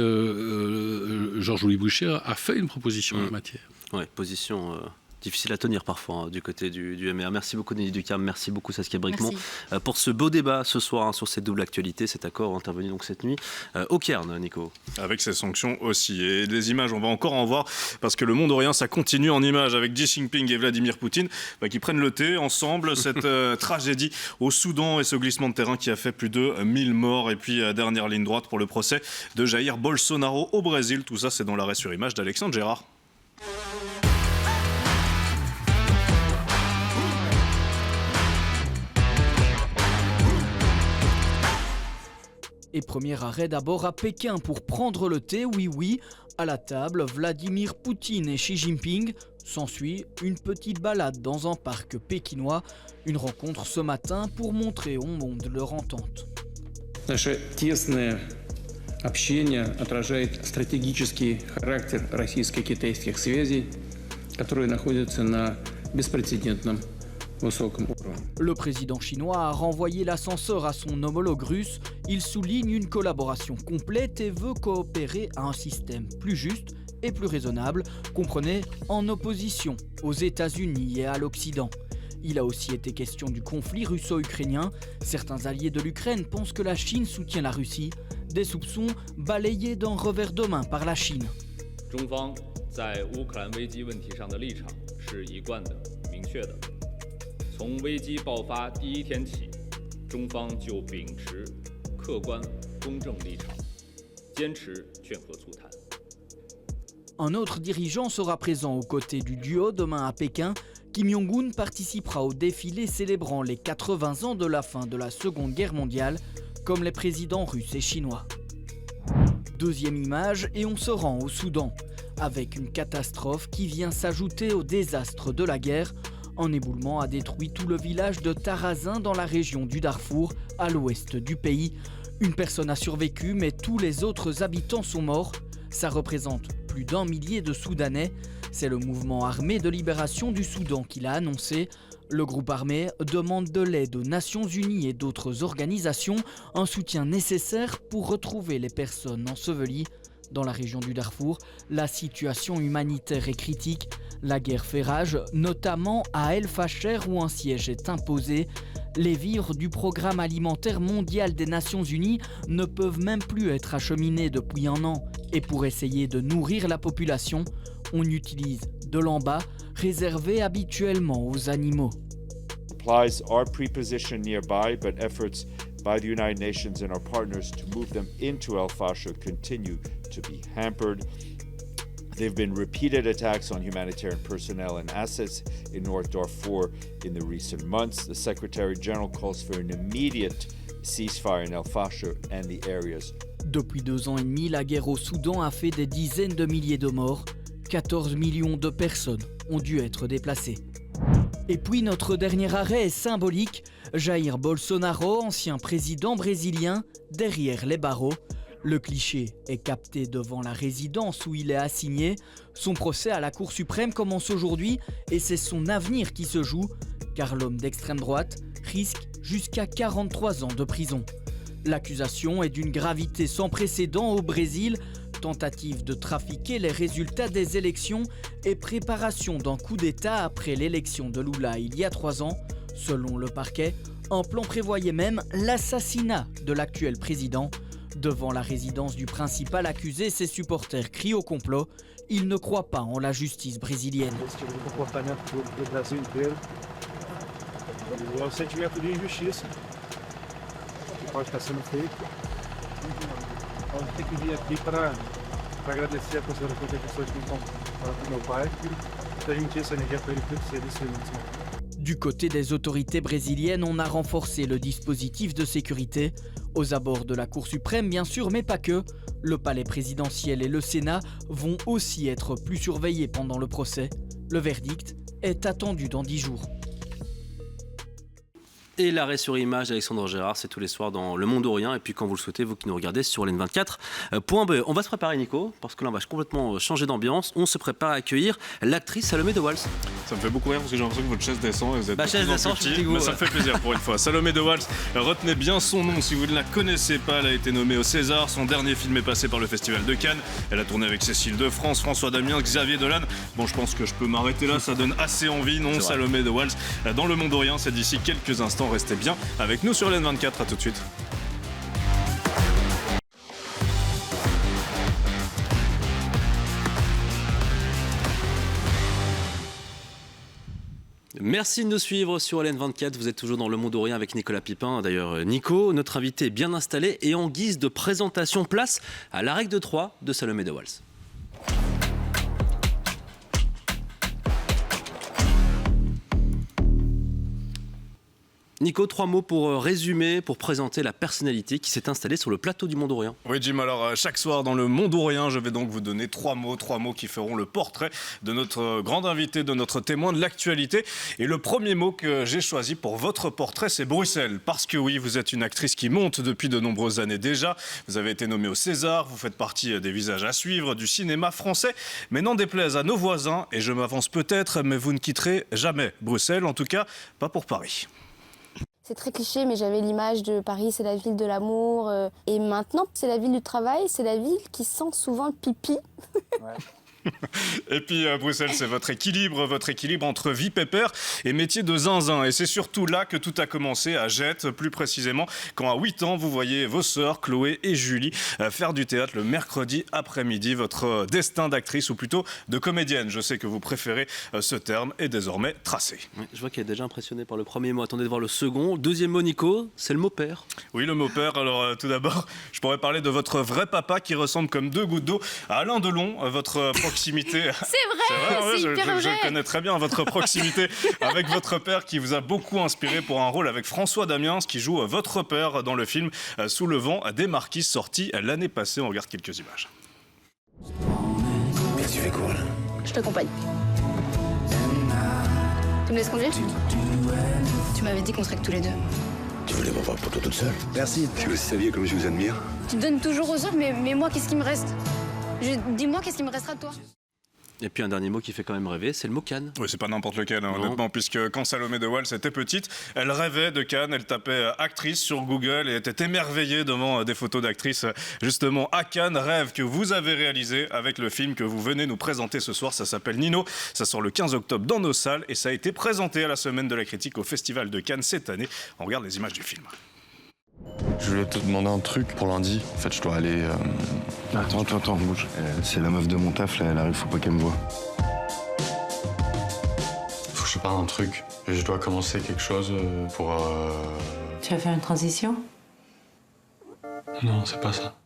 Georges-Louis Boucher a fait une proposition en la matière. Ouais, position difficile à tenir parfois du côté du MR. Merci beaucoup Denis Ducarme, merci beaucoup Saskia Bricmont pour ce beau débat ce soir sur cette double actualité, cet accord intervenu donc cette nuit au Caire, Nico. Avec ces sanctions aussi, et des images, on va encore en voir, parce que le monde orient, ça continue en images avec Xi Jinping et Vladimir Poutine qui prennent le thé ensemble, cette tragédie au Soudan et ce glissement de terrain qui a fait plus de 1000 morts, et puis dernière ligne droite pour le procès de Jair Bolsonaro au Brésil. Tout ça, c'est dans l'arrêt sur image d'Alexandre Gérard. Et premier arrêt d'abord à Pékin pour prendre le thé, oui, à la table, Vladimir Poutine et Xi Jinping. S'ensuit une petite balade dans un parc pékinois, une rencontre ce matin pour montrer au monde leur entente. Наше тесное общение отражает стратегический характер российско-китайских связей, которые находятся на беспрецедентном высоком уровне. Le président chinois a renvoyé l'ascenseur à son homologue russe. Il souligne une collaboration complète et veut coopérer à un système plus juste et plus raisonnable, comprenez, en opposition aux États-Unis et à l'Occident. Il a aussi été question du conflit russo-ukrainien. Certains alliés de l'Ukraine pensent que la Chine soutient la Russie. Des soupçons balayés d'un revers de main par la Chine. 中方在乌克兰危机问题上的立场是一贯的、明确的。从危机爆发第一天起，中方就秉持客观公正立场，坚持劝和促谈。 Un autre dirigeant sera présent aux côtés du duo demain à Pékin. Kim Jong-un participera au défilé célébrant les 80 ans de la fin de la Seconde Guerre mondiale, comme les présidents russes et chinois. Deuxième image, et on se rend au Soudan, avec une catastrophe qui vient s'ajouter au désastre de la guerre. Un éboulement a détruit tout le village de Tarazin dans la région du Darfour, à l'ouest du pays. Une personne a survécu, mais tous les autres habitants sont morts. Ça représente plus d'1 millier de Soudanais. C'est le mouvement armé de libération du Soudan qui l'a annoncé. Le groupe armé demande de l'aide aux Nations Unies et d'autres organisations, un soutien nécessaire pour retrouver les personnes ensevelies. Dans la région du Darfour, la situation humanitaire est critique. La guerre fait rage, notamment à El Fasher où un siège est imposé. Les vivres du programme alimentaire mondial des Nations Unies ne peuvent même plus être acheminés depuis 1 an. Et pour essayer de nourrir la population, on utilise de l'emba réservé habituellement aux animaux. Supplies are pre-positioned nearby, but efforts by the United Nations and our partners to move them into El Fasher continue to be hampered. There have been repeated attacks on humanitarian personnel and assets in North Darfur in the recent months. The Secretary General calls for an immediate ceasefire in El Fasher and the areas. Depuis 2 ans et demi, la guerre au Soudan a fait des dizaines de milliers de morts. 14 millions de personnes ont dû être déplacées. Et puis notre dernier arrêt est symbolique. Jair Bolsonaro, ancien président brésilien, derrière les barreaux. Le cliché est capté devant la résidence où il est assigné. Son procès à la Cour suprême commence aujourd'hui et c'est son avenir qui se joue, car l'homme d'extrême droite risque jusqu'à 43 ans de prison. L'accusation est d'une gravité sans précédent au Brésil. Tentative de trafiquer les résultats des élections et préparation d'un coup d'État après l'élection de Lula il y a 3 ans. Selon le parquet, un plan prévoyait même l'assassinat de l'actuel président. Devant la résidence du principal accusé, ses supporters crient au complot. Ils ne croient pas en la justice brésilienne. Du côté des autorités brésiliennes, on a renforcé le dispositif de sécurité. Aux abords de la Cour suprême, bien sûr, mais pas que. Le palais présidentiel et le Sénat vont aussi être plus surveillés pendant le procès. Le verdict est attendu dans 10 jours. Et l'arrêt sur image d'Alexandre Gérard, c'est tous les soirs dans Le Monde Orient. Et puis quand vous le souhaitez, vous qui nous regardez sur LN24.be. On va se préparer, Nico, parce que là on va complètement changer d'ambiance. On se prépare à accueillir l'actrice Salomé de Wals. Ça me fait beaucoup rire parce que j'ai l'impression que votre chaise descend et vous êtes de chaise plus en descend, plus petit, mais ça me fait plaisir pour une fois. Salomé de Wals, retenez bien son nom si vous ne la connaissez pas. Elle a été nommée au César. Son dernier film est passé par le Festival de Cannes. Elle a tourné avec Cécile de France, François Damiens, Xavier Dolan. Bon, je pense que je peux m'arrêter là. Ça donne assez envie, non? Salomé de Wals dans Le Monde Orient, c'est d'ici quelques instants. Restez bien avec nous sur LN24. À tout de suite. Merci de nous suivre sur LN24. Vous êtes toujours dans Le Monde Orient avec Nicolas Pipin. D'ailleurs, Nico, notre invité est bien installé. Et en guise de présentation, place à la règle de 3 de Salomé de Wals. Nico, 3 mots pour résumer, pour présenter la personnalité qui s'est installée sur le plateau du Monde Orient. Oui, Jim, alors chaque soir dans le Monde Orient, je vais donc vous donner 3 mots qui feront le portrait de notre grande invité, de notre témoin de l'actualité. Et le premier mot que j'ai choisi pour votre portrait, c'est Bruxelles. Parce que oui, vous êtes une actrice qui monte depuis de nombreuses années déjà. Vous avez été nommée au César, vous faites partie des visages à suivre du cinéma français. Mais n'en déplaise à nos voisins, et je m'avance peut-être, mais vous ne quitterez jamais Bruxelles, en tout cas pas pour Paris. C'est très cliché, mais j'avais l'image de Paris, c'est la ville de l'amour. Et maintenant, c'est la ville du travail, c'est la ville qui sent souvent le pipi. Ouais. Et puis Bruxelles, c'est votre équilibre entre vie pépère et métier de zinzin. Et c'est surtout là que tout a commencé, à Jette, plus précisément, quand à 8 ans, vous voyez vos sœurs, Chloé et Julie, faire du théâtre le mercredi après-midi. Votre destin d'actrice, ou plutôt de comédienne, je sais que vous préférez ce terme, est désormais tracé. Oui, je vois qu'elle est déjà impressionnée par le premier mot. Attendez de voir le second. Deuxième mot, Nico, c'est le mot père. Oui, le mot père. Alors tout d'abord, je pourrais parler de votre vrai papa qui ressemble comme 2 gouttes d'eau à Alain Delon, votre proximité. C'est vrai, je le connais très bien, votre proximité avec votre père qui vous a beaucoup inspiré pour un rôle avec François Damiens qui joue votre père dans le film Sous le vent des marquises, sorti l'année passée. On regarde quelques images. Mais tu fais quoi là? Je t'accompagne. Tu me laisses conduire? Tu m'avais dit qu'on serait que tous les deux. Tu voulais m'avoir pour toi toute seule? Merci. Si vous saviez comme je vous admire. Tu donnes toujours aux autres, mais moi, qu'est-ce qui me reste? Dis-moi, qu'est-ce qui me restera de toi? Et puis un dernier mot qui fait quand même rêver, c'est le mot Cannes. Oui, c'est pas n'importe lequel, hein, honnêtement, puisque quand Salomé de Waal était petite, elle rêvait de Cannes, elle tapait actrice sur Google et était émerveillée devant des photos d'actrices justement à Cannes, rêve que vous avez réalisé avec le film que vous venez nous présenter ce soir. Ça s'appelle Nino, ça sort le 15 octobre dans nos salles et ça a été présenté à la Semaine de la Critique au Festival de Cannes cette année. On regarde les images du film. Je voulais te demander un truc pour lundi. En fait, je dois aller... Attends, bouge. C'est la meuf de mon taf, là, elle arrive, faut pas qu'elle me voie. Faut que je parle un truc. Je dois commencer quelque chose pour... Tu vas faire une transition? Non, c'est pas ça.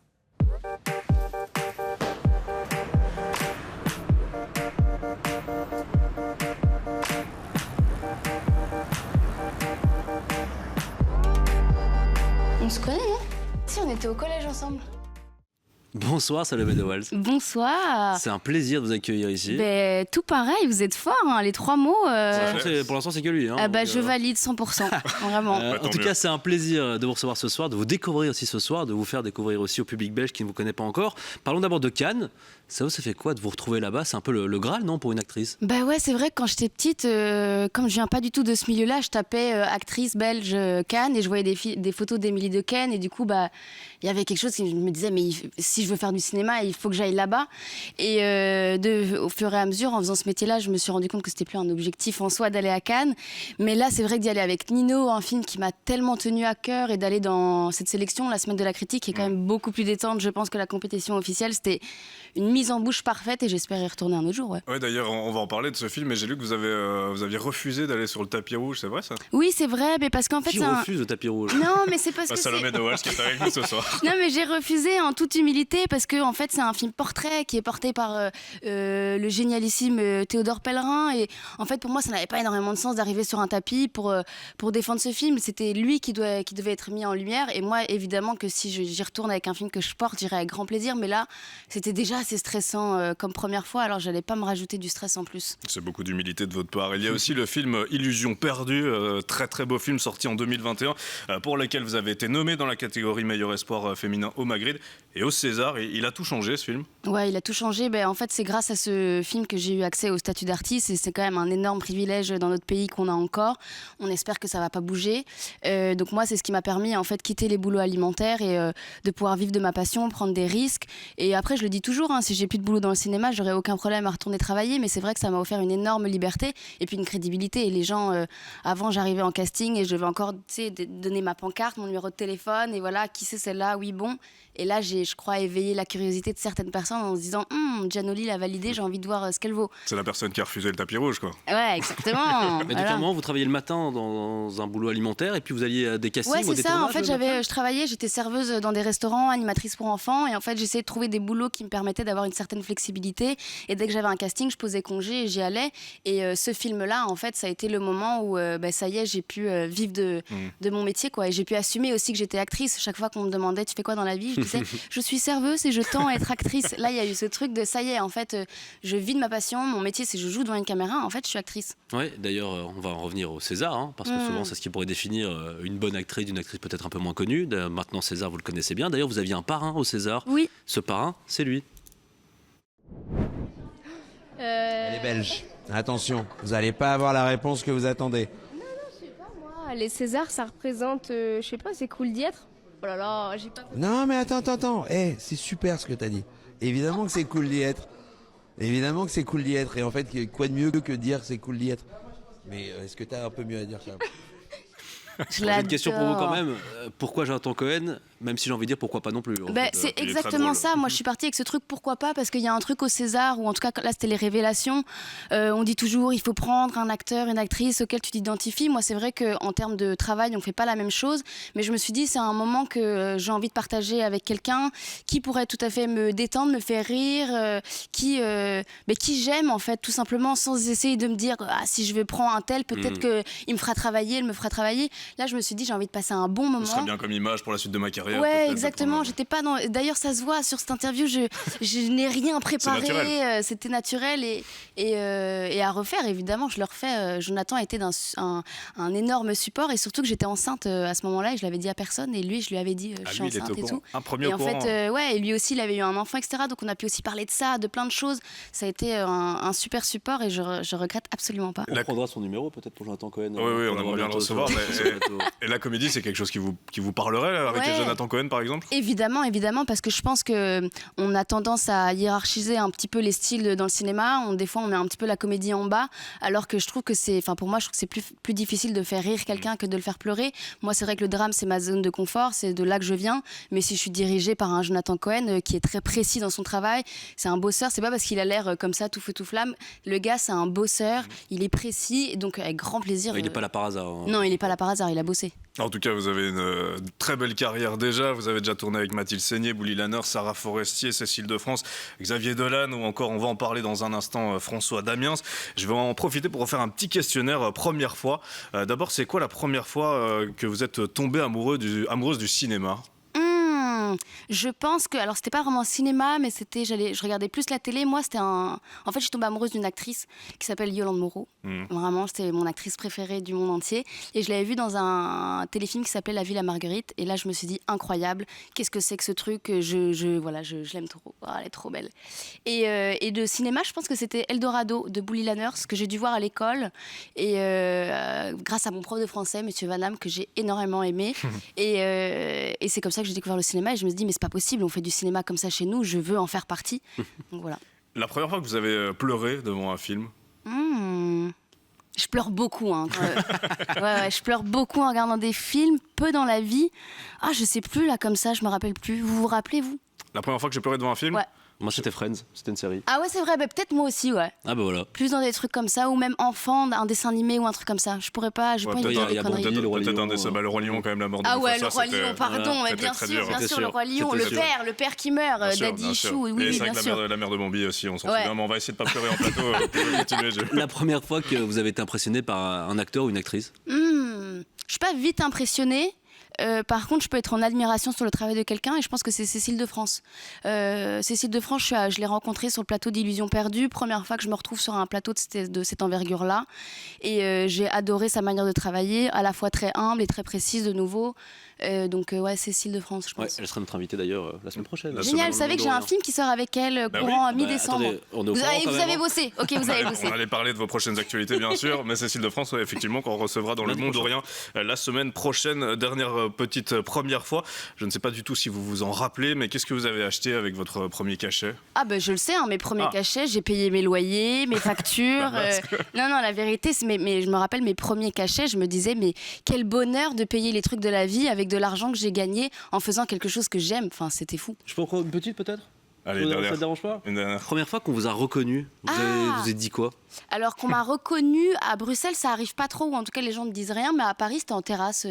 On se connaît, hein? Si, on était au collège ensemble. Bonsoir Salomé de Waal. Bonsoir. C'est un plaisir de vous accueillir ici. Ben, tout pareil, vous êtes fort, hein, les 3 mots. Pour l'instant, c'est que lui. Hein, je valide 100%, vraiment. En tout cas, c'est un plaisir de vous recevoir ce soir, de vous découvrir aussi ce soir, de vous faire découvrir aussi au public belge qui ne vous connaît pas encore. Parlons d'abord de Cannes. Ça fait quoi de vous retrouver là-bas? C'est un peu le Graal, non, pour une actrice? Bah ouais, c'est vrai que quand j'étais petite, comme je viens pas du tout de ce milieu-là, je tapais actrice belge Cannes et je voyais des photos d'Émilie de Cannes et du coup, il y avait quelque chose qui me disait, mais si je veux faire du cinéma, il faut que j'aille là-bas. Et au fur et à mesure, en faisant ce métier-là, je me suis rendu compte que c'était plus un objectif en soi d'aller à Cannes. Mais là, c'est vrai que d'y aller avec Nino, un film qui m'a tellement tenu à cœur, et d'aller dans cette sélection, la Semaine de la Critique, qui est quand même beaucoup plus détente, je pense, que la compétition officielle, c'était une mise en bouche parfaite et j'espère y retourner un autre jour. Ouais, d'ailleurs, on va en parler de ce film, mais j'ai lu que vous aviez refusé d'aller sur le tapis rouge, c'est vrai ça? Oui, c'est vrai, mais parce qu'en fait... Qui refuse le tapis rouge? Non, mais c'est parce que Salomé de Waal qui est avec nous ce soir. Non, mais j'ai refusé en toute humilité parce que en fait, c'est un film portrait qui est porté par le génialissime Théodore Pellerin et en fait, pour moi, ça n'avait pas énormément de sens d'arriver sur un tapis pour défendre ce film. C'était lui qui devait être mis en lumière et moi, évidemment que si j'y retourne avec un film que je porte, j'irai avec grand plaisir, mais là, c'était déjà assez stressant comme première fois, alors j'allais pas me rajouter du stress en plus. C'est beaucoup d'humilité de votre part. Il y a aussi le film Illusion perdue, très très beau film sorti en 2021 pour lequel vous avez été nommé dans la catégorie meilleur espoir féminin au Magritte et au César. Il a tout changé ce film? Ouais, il a tout changé. En fait, c'est grâce à ce film que j'ai eu accès au statut d'artiste et c'est quand même un énorme privilège dans notre pays qu'on a encore. On espère que ça va pas bouger. Donc moi, c'est ce qui m'a permis en fait quitter les boulots alimentaires et de pouvoir vivre de ma passion, prendre des risques. Et après, je le dis toujours, si j'ai plus de boulot dans le cinéma, j'aurais aucun problème à retourner travailler, mais c'est vrai que ça m'a offert une énorme liberté et puis une crédibilité. Et les gens, avant, j'arrivais en casting et je devais encore donner ma pancarte, mon numéro de téléphone et voilà, qui c'est celle-là? Oui, bon. Et là, j'ai, je crois, éveillé la curiosité de certaines personnes en se disant Giannoli l'a validé, j'ai envie de voir ce qu'elle vaut. C'est la personne qui a refusé le tapis rouge, quoi. Ouais, exactement. Mais voilà. Moment, vous travailliez le matin dans un boulot alimentaire et puis vous alliez à des castings ou c'est des ça. tournages? En fait, je travaillais, j'étais serveuse dans des restaurants, animatrice pour enfants et en fait, j'essayais de trouver des boulots qui me permettaient d'avoir une certaine flexibilité. Et dès que j'avais un casting, je posais congé et j'y allais. Et ce film-là, en fait, ça a été le moment où ça y est, j'ai pu vivre de mon métier, quoi. Et j'ai pu assumer aussi que j'étais actrice. Chaque fois qu'on me demandait, tu fais quoi dans la vie? Je disais, je suis serveuse et je tends à être actrice. Là, il y a eu ce truc de ça y est, en fait, je vis de ma passion. Mon métier, c'est je joue devant une caméra. En fait, je suis actrice. Oui, d'ailleurs, on va en revenir au César, parce que souvent, c'est ce qui pourrait définir une bonne actrice d'une actrice peut-être un peu moins connue. Maintenant, César, vous le connaissez bien. D'ailleurs, vous aviez un parrain au César. Oui. Ce parrain, c'est lui. Elle est belge. Attention, vous n'allez pas avoir la réponse que vous attendez. Non, je sais pas, moi. Les Césars, ça représente, je sais pas, c'est cool d'y être. Oh là là, j'ai pas... Non, mais attends. C'est super ce que t'as dit. Évidemment que c'est cool d'y être. Évidemment que c'est cool d'y être. Et en fait, quoi de mieux que dire c'est cool d'y être? Mais est-ce que t'as un peu mieux à dire, ça? J'ai une question pour vous quand même. Pourquoi Jonathan Cohen? Même si j'ai envie de dire pourquoi pas non plus. C'est exactement ça. Moi, je suis partie avec ce truc pourquoi pas, parce qu'il y a un truc au César, ou en tout cas là c'était les révélations. On dit toujours il faut prendre un acteur, une actrice auquel tu t'identifies. Moi, c'est vrai qu'en termes de travail, on fait pas la même chose. Mais je me suis dit c'est un moment que j'ai envie de partager avec quelqu'un qui pourrait tout à fait me détendre, me faire rire, qui j'aime en fait tout simplement, sans essayer de me dire si je veux prendre un tel, peut-être qu'il me fera travailler, elle me fera travailler. Là, je me suis dit j'ai envie de passer un bon moment. Ce serait bien comme image pour la suite de ma carrière. derrière. Ouais, exactement. J'étais pas dans. D'ailleurs, ça se voit sur cette interview. Je n'ai rien préparé. C'était naturel et à refaire. Évidemment, je le refais. Jonathan a été un énorme support et surtout que j'étais enceinte à ce moment-là et je l'avais dit à personne. Et lui, je lui avais dit, je suis enceinte et tout. Un premier et en courant. fait, et lui aussi, il avait eu un enfant, etc. Donc on a pu aussi parler de ça, de plein de choses. Ça a été un super support et je regrette absolument pas. On prendra son numéro peut-être pour Jonathan Cohen. Oui, on aimerait bien le recevoir. Et la comédie, c'est quelque chose qui vous parlerait, arrêter Jonathan Cohen par exemple? Évidemment, parce que je pense qu'on a tendance à hiérarchiser un petit peu les styles dans le cinéma. Des fois, on met un petit peu la comédie en bas, alors que je trouve que pour moi, je trouve que c'est plus difficile de faire rire quelqu'un que de le faire pleurer. Moi, c'est vrai que le drame, c'est ma zone de confort, c'est de là que je viens. Mais si je suis dirigée par un Jonathan Cohen qui est très précis dans son travail, c'est un bosseur, c'est pas parce qu'il a l'air comme ça, tout feu, tout flamme. Le gars, c'est un bosseur, il est précis, et donc avec grand plaisir. Il n'est pas là par hasard. Non, il n'est pas là par hasard, il a bossé. En tout cas, vous avez une très belle carrière déjà. Vous avez déjà tourné avec Mathilde Seigner, Bouli Lanner, Sarah Forestier, Cécile de France, Xavier Dolan ou encore, on va en parler dans un instant, François Damiens. Je vais en profiter pour refaire un petit questionnaire première fois. D'abord, c'est quoi la première fois que vous êtes tombée amoureuse du cinéma ? Je pense que, alors c'était pas vraiment cinéma, mais je regardais plus la télé. Moi, en fait, je suis tombée amoureuse d'une actrice qui s'appelle Yolande Moreau. Vraiment, c'était mon actrice préférée du monde entier. Et je l'avais vue dans un téléfilm qui s'appelait La Ville à Marguerite. Et là, je me suis dit, incroyable, qu'est-ce que c'est que ce truc? Je l'aime trop. Oh, elle est trop belle. Et de cinéma, je pense que c'était Eldorado de Bouli Lanners, que j'ai dû voir à l'école. Et grâce à mon prof de français, Monsieur Van Damme, que j'ai énormément aimé. Et c'est comme ça que j'ai découvert le cinéma. Et je me suis dit, mais c'est pas possible, on fait du cinéma comme ça chez nous, je veux en faire partie. Donc voilà. La première fois que vous avez pleuré devant un film? Je pleure beaucoup. Je pleure beaucoup en regardant des films, peu dans la vie. Ah, je sais plus là comme ça, je me rappelle plus. Vous vous rappelez, vous? La première fois que j'ai pleuré devant un film? Ouais. Moi, c'était Friends, c'était une série. Ah ouais, c'est vrai, peut-être moi aussi, ouais. Ah bah voilà. Plus dans des trucs comme ça, ou même enfant, un dessin animé ou un truc comme ça. Je pourrais pas, j'ai pas envie de dire des conneries. Peut-être un dessin, le Roi Lion quand même, la mort de Mufasa. Ah ouais, le Roi Lion, pardon, mais bien sûr, le Roi Lion, le père qui meurt, Daddy Chou, oui, bien bien sûr. Et la mère de Bambi aussi, on s'en souvient, mais on va essayer de pas pleurer en plateau. La première fois que vous avez été impressionné par un acteur ou une actrice? Je suis pas vite impressionnée. Par contre, je peux être en admiration sur le travail de quelqu'un et je pense que c'est Cécile de France. Cécile de France, je l'ai rencontrée sur le plateau d'Illusions perdues. Première fois que je me retrouve sur un plateau de cette envergure-là. Et j'ai adoré sa manière de travailler, à la fois très humble et très précise de nouveau. Donc Cécile de France, je pense. Ouais, elle sera notre invitée d'ailleurs la semaine prochaine. Génial, vous savez que j'ai un film qui sort avec elle courant mi-décembre. Vous avez bossé. Ok, vous avez bossé. On allait parler de vos prochaines actualités, bien sûr, mais Cécile de France, effectivement, qu'on recevra dans Le Monde de Rien la semaine prochaine. Dernière petite première fois. Je ne sais pas du tout si vous vous en rappelez, mais qu'est-ce que vous avez acheté avec votre premier cachet? Ah ben je le sais, mes premiers cachets, j'ai payé mes loyers, mes factures. Non, la vérité, mais je me rappelle mes premiers cachets, je me disais, mais quel bonheur de payer les trucs de la vie avec de l'argent que j'ai gagné en faisant quelque chose que j'aime. Enfin, c'était fou. Je peux en prendre une petite peut-être? Allez, ça te dérange pas? Première fois qu'on vous a reconnu, vous avez dit quoi? Alors qu'on m'a reconnu à Bruxelles, ça arrive pas trop, ou en tout cas les gens ne disent rien, mais à Paris c'était en terrasse,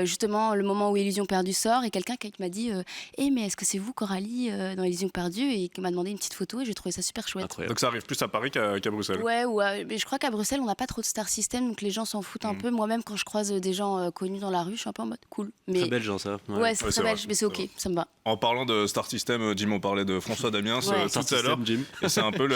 justement le moment où Illusions perdues sort, et quelqu'un qui m'a dit mais est-ce que c'est vous Coralie dans Illusions perdues, et qui m'a demandé une petite photo et j'ai trouvé ça super chouette. Donc ça arrive plus à Paris qu'à Bruxelles? Ouais, mais je crois qu'à Bruxelles on n'a pas trop de star system, donc les gens s'en foutent un peu. Moi-même quand je croise des gens connus dans la rue, je suis un peu en mode cool. Mais... Très belge ça. Ouais, c'est très belge, mais c'est ok, ça me va. En parlant de star system, Jim, on parlait de François Damiens tout à l'heure. Et c'est un peu le...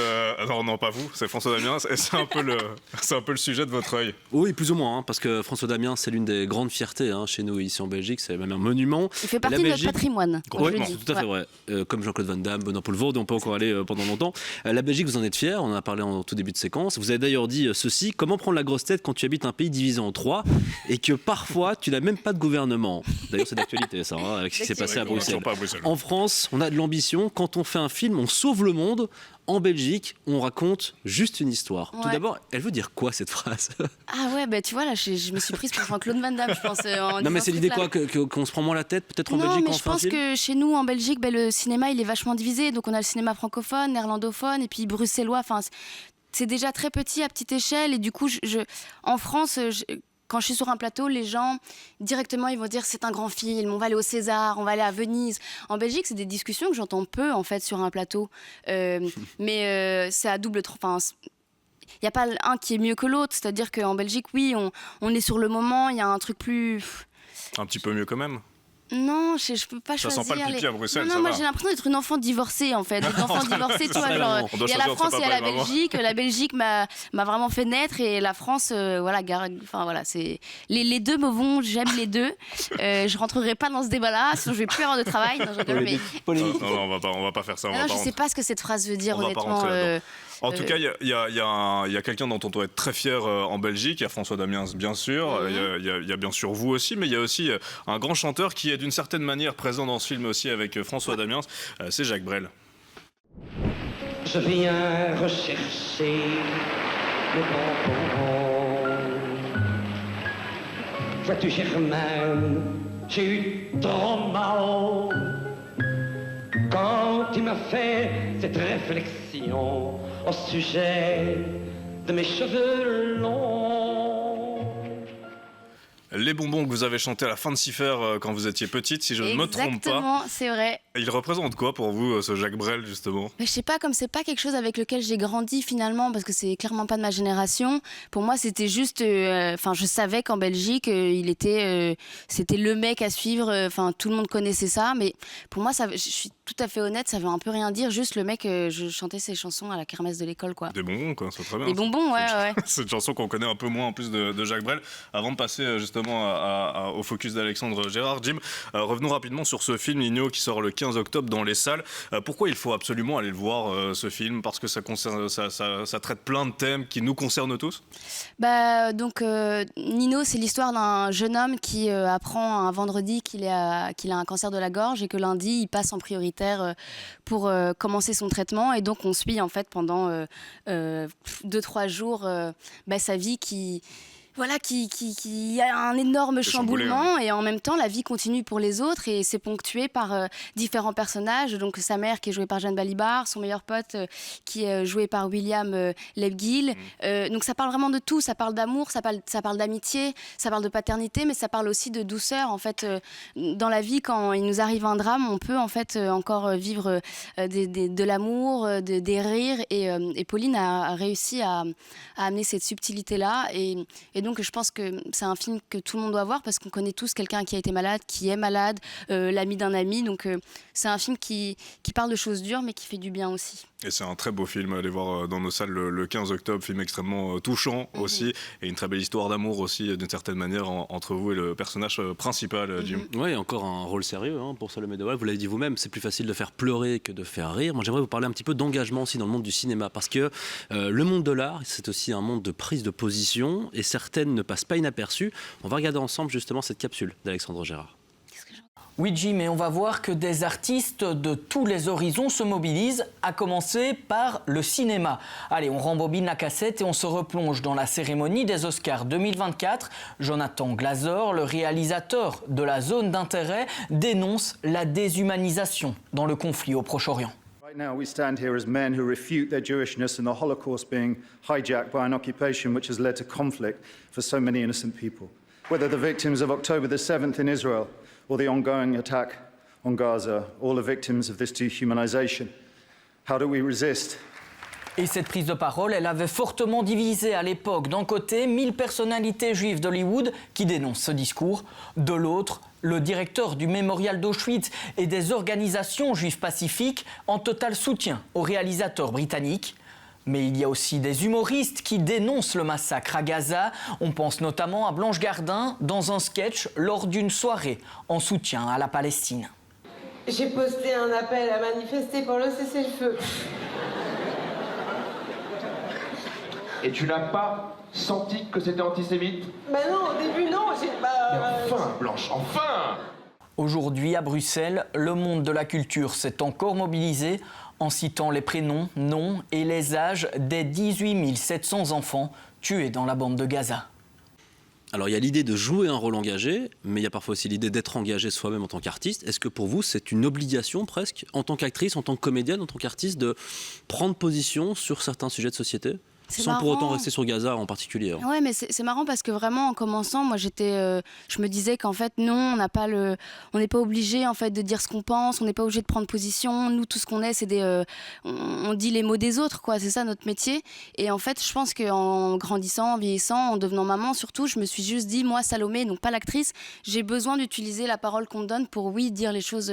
Non, pas vous, c'est François Damiens, et c'est un peu le sujet de votre œil. Oui, plus ou moins, parce que François Damiens, c'est l'une des grandes fiertés chez nous ici en Belgique, c'est même un monument. Il fait partie de notre patrimoine. Oui, c'est tout à fait vrai. Comme Jean-Claude Van Damme, Benoît Poelvoorde, on peut encore aller pendant longtemps. La Belgique, vous en êtes fiers, on en a parlé en tout début de séquence. Vous avez d'ailleurs dit ceci: comment prendre la grosse tête quand tu habites un pays divisé en 3 et que parfois tu n'as même pas de gouvernement? D'ailleurs, c'est d'actualité ça, avec ce qui s'est passé à Bruxelles. En France, on a de l'ambition. Quand on fait un film, on sauve le monde. En Belgique, on raconte juste une histoire. Tout d'abord, elle veut dire quoi cette phrase? Ah ouais, tu vois, là, je me suis prise pour Jean-Claude Van Damme, je pense. Non, mais c'est l'idée quoi? Qu'on se prend moins la tête, peut-être en Belgique? Non, mais je pense que chez nous, en Belgique, le cinéma, il est vachement divisé. Donc, on a le cinéma francophone, néerlandophone, et puis bruxellois. Enfin, c'est déjà très petit, à petite échelle. Et du coup, en France... Quand je suis sur un plateau, les gens, directement, ils vont dire c'est un grand film, on va aller au César, on va aller à Venise. En Belgique, c'est des discussions que j'entends peu, en fait, sur un plateau. Mais c'est à double... Enfin, il n'y a pas un qui est mieux que l'autre. C'est-à-dire qu'en Belgique, oui, on est sur le moment, il y a un truc plus... Un petit peu mieux quand même. Non, je peux pas Ça choisir. sent pas le pipi à Bruxelles, non, ça moi va. j'ai l'impossible d'être une enfant divorcée en fait. Une enfant divorcée, tu vois, genre, On doit il y a la choisir entre France, il y a papa la et maman. Belgique. La Belgique m'a vraiment fait naître et la France, voilà, enfin voilà, c'est les deux me vont, j'aime les deux. Je rentrerai pas dans ce débat-là, sinon je vais plus avoir de travail. Non, je rigole, mais... Non, on va pas faire ça. je sais pas ce que cette phrase veut dire on va pas honnêtement. rentrer là-dedans. En tout cas, il y a quelqu'un dont on doit être très fier en Belgique. Il y a François Damiens, bien sûr. Il y a bien sûr vous aussi, mais il y a aussi un grand chanteur qui est d'une certaine manière présent dans ce film aussi avec François Damiens. C'est Jacques Brel. Je viens rechercher mes bonbons. Vois-tu, Germaine, j'ai eu trop mal quand tu m'as fait cette réflexion au sujet de mes cheveux longs. Les bonbons que vous avez chantés à la fin de Cipher quand vous étiez petite, si je ne me trompe pas. Exactement, c'est vrai. Il représente quoi pour vous, ce Jacques Brel, justement? Mais je sais pas, comme c'est pas quelque chose avec lequel j'ai grandi finalement, parce que c'est clairement pas de ma génération. Pour moi, c'était juste, enfin, je savais qu'en Belgique, c'était le mec à suivre. Enfin, tout le monde connaissait ça, mais pour moi, je suis tout à fait honnête, ça veut un peu rien dire. Juste le mec, je chantais ses chansons à la kermesse de l'école, quoi. Des bonbons, quoi, c'est très bien. Des bonbons, ouais. C'est une chanson qu'on connaît un peu moins en plus de Jacques Brel. Avant de passer justement au focus d'Alexandre Gérard, Jim, revenons rapidement sur ce film Nino qui sort le 15 octobre dans les salles. Pourquoi il faut absolument aller le voir, ce film? Parce que ça traite plein de thèmes qui nous concernent tous? Donc Nino, c'est l'histoire d'un jeune homme qui apprend un vendredi qu'il a un cancer de la gorge et que lundi il passe en prioritaire pour commencer son traitement, et donc on suit en fait pendant 2-3 jours sa vie qui a un énorme chamboulement, et en même temps la vie continue pour les autres, et c'est ponctué par différents personnages. Donc sa mère qui est jouée par Jeanne Balibar, son meilleur pote qui est joué par William Lebguil. Donc ça parle vraiment de tout, ça parle d'amour, ça parle d'amitié, ça parle de paternité, mais ça parle aussi de douceur. En fait, dans la vie, quand il nous arrive un drame, on peut en fait encore vivre de l'amour, des rires, et Pauline a réussi à amener cette subtilité-là, et donc je pense que c'est un film que tout le monde doit voir, parce qu'on connaît tous quelqu'un qui a été malade, qui est malade, l'ami d'un ami. Donc c'est un film qui parle de choses dures mais qui fait du bien aussi. Et c'est un très beau film à aller voir dans nos salles le 15 octobre, film extrêmement touchant aussi, et une très belle histoire d'amour aussi d'une certaine manière entre vous et le personnage principal, Jim. Oui, encore un rôle sérieux pour Salomé Dewal, vous l'avez dit vous-même, c'est plus facile de faire pleurer que de faire rire. Moi j'aimerais vous parler un petit peu d'engagement aussi dans le monde du cinéma, parce que le monde de l'art, c'est aussi un monde de prise de position, et certaines ne passent pas inaperçues. On va regarder ensemble justement cette capsule d'Alexandre Gérard. Oui, Jim, et on va voir que des artistes de tous les horizons se mobilisent, à commencer par le cinéma. Allez, on rembobine la cassette et on se replonge dans la cérémonie des Oscars 2024. Jonathan Glazer, le réalisateur de La Zone d'intérêt, dénonce la déshumanisation dans le conflit au Proche-Orient. Right now, we stand here as men who refute their Jewishness and the Holocaust being hijacked by an occupation which has led to conflict for so many innocent people. Whether the victims of October the 7th in Israel or the ongoing attack on Gaza, all are victims of this dehumanization. How do we resist? Et cette prise de parole, elle avait fortement divisé à l'époque. D'un côté, 1000 personnalités juives d'Hollywood qui dénoncent ce discours. De l'autre, le directeur du mémorial d'Auschwitz et des organisations juives pacifiques en total soutien aux réalisateurs britanniques. Mais il y a aussi des humoristes qui dénoncent le massacre à Gaza. On pense notamment à Blanche Gardin dans un sketch lors d'une soirée en soutien à la Palestine. J'ai posté un appel à manifester pour le cessez-le-feu. Et tu n'as pas senti que c'était antisémite? Bah non, au début non, j'ai pas... Mais enfin, Blanche, enfin! Aujourd'hui, à Bruxelles, le monde de la culture s'est encore mobilisé en citant les prénoms, noms et les âges des 18 700 enfants tués dans la bande de Gaza. Alors il y a l'idée de jouer un rôle engagé, mais il y a parfois aussi l'idée d'être engagé soi-même en tant qu'artiste. Est-ce que pour vous c'est une obligation presque, en tant qu'actrice, en tant que comédienne, en tant qu'artiste, de prendre position sur certains sujets de société ? Sans pour autant rester sur Gaza en particulier. Hein. Ouais, mais c'est marrant parce que vraiment, en commençant, moi, je me disais qu'en fait, non, on n'est pas obligé en fait de dire ce qu'on pense, on n'est pas obligé de prendre position. Nous, tout ce qu'on est, c'est on dit les mots des autres, quoi. C'est ça notre métier. Et en fait, je pense qu'en grandissant, en vieillissant, en devenant maman, surtout, je me suis juste dit, moi, Salomé, donc pas l'actrice, j'ai besoin d'utiliser la parole qu'on me donne pour, oui, dire les choses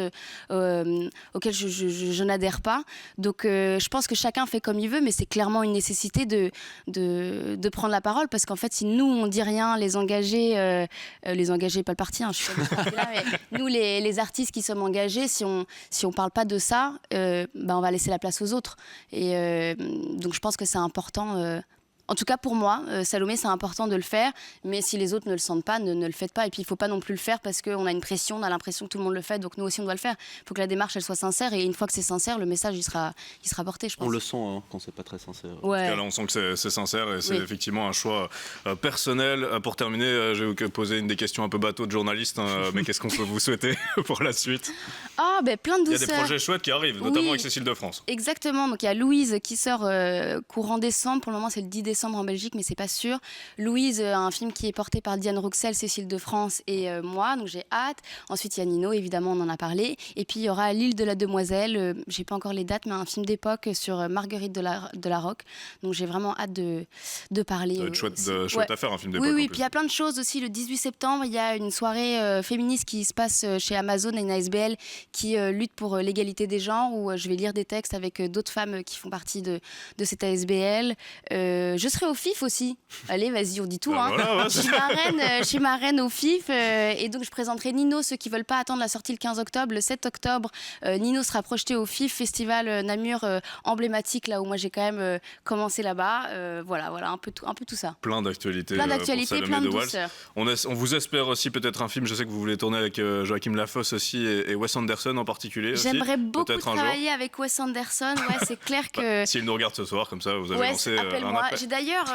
auxquelles je n'adhère pas. Donc, je pense que chacun fait comme il veut, mais c'est clairement une nécessité de prendre la parole, parce qu'en fait si nous on dit rien, les engagés, pas le parti, je suis là, mais nous les artistes qui sommes engagés, si on parle pas de ça, on va laisser la place aux autres. Et donc je pense que c'est important. En tout cas, pour moi, Salomé, c'est important de le faire, mais si les autres ne le sentent pas, ne le faites pas. Et puis, il ne faut pas non plus le faire parce qu'on a une pression, on a l'impression que tout le monde le fait, donc nous aussi, on doit le faire. Il faut que la démarche, elle soit sincère, et une fois que c'est sincère, le message, il sera porté, je pense. On le sent quand c'est pas très sincère. Ouais. En tout cas, là, on sent que c'est sincère, et c'est effectivement un choix personnel. Pour terminer, je vais vous poser une des questions un peu bateau de journaliste, mais qu'est-ce qu'on peut vous souhaiter pour la suite? Plein de douceur. Il y a des projets chouettes qui arrivent, notamment avec Cécile de France. Exactement, donc il y a Louise qui sort courant décembre, pour le moment c'est le 10 décembre en Belgique, mais c'est pas sûr. Louise, un film qui est porté par Diane Rouxel, Cécile de France et moi, donc j'ai hâte. Ensuite il y a Nino, évidemment on en a parlé, et puis il y aura L'île de la Demoiselle, j'ai pas encore les dates, mais un film d'époque sur Marguerite de la Roque, donc j'ai vraiment hâte de parler. Ça va être chouette à faire, un film d'époque. Oui, puis il y a plein de choses aussi. Le 18 septembre, il y a une soirée féministe qui se passe chez Amazon, une ASBL qui lutte pour l'égalité des genres, où je vais lire des textes avec d'autres femmes qui font partie de cette ASBL. Je serai au FIF aussi. Allez, vas-y, on dit tout. Voilà, je suis marraine au FIF, et donc je présenterai Nino, ceux qui veulent pas attendre la sortie le 15 octobre. Le 7 octobre, Nino sera projeté au FIF, festival Namur emblématique, là où moi j'ai quand même commencé là-bas. Voilà, un peu tout ça. Plein d'actualités, plein de douceur. On vous espère aussi peut-être un film. Je sais que vous voulez tourner avec Joachim Lafosse aussi, et Wes Anderson en particulier. J'aimerais beaucoup travailler avec Wes Anderson. Ouais, c'est clair que. S'il nous regarde ce soir, comme ça, vous avez lancé un appel. J'ai d'ailleurs,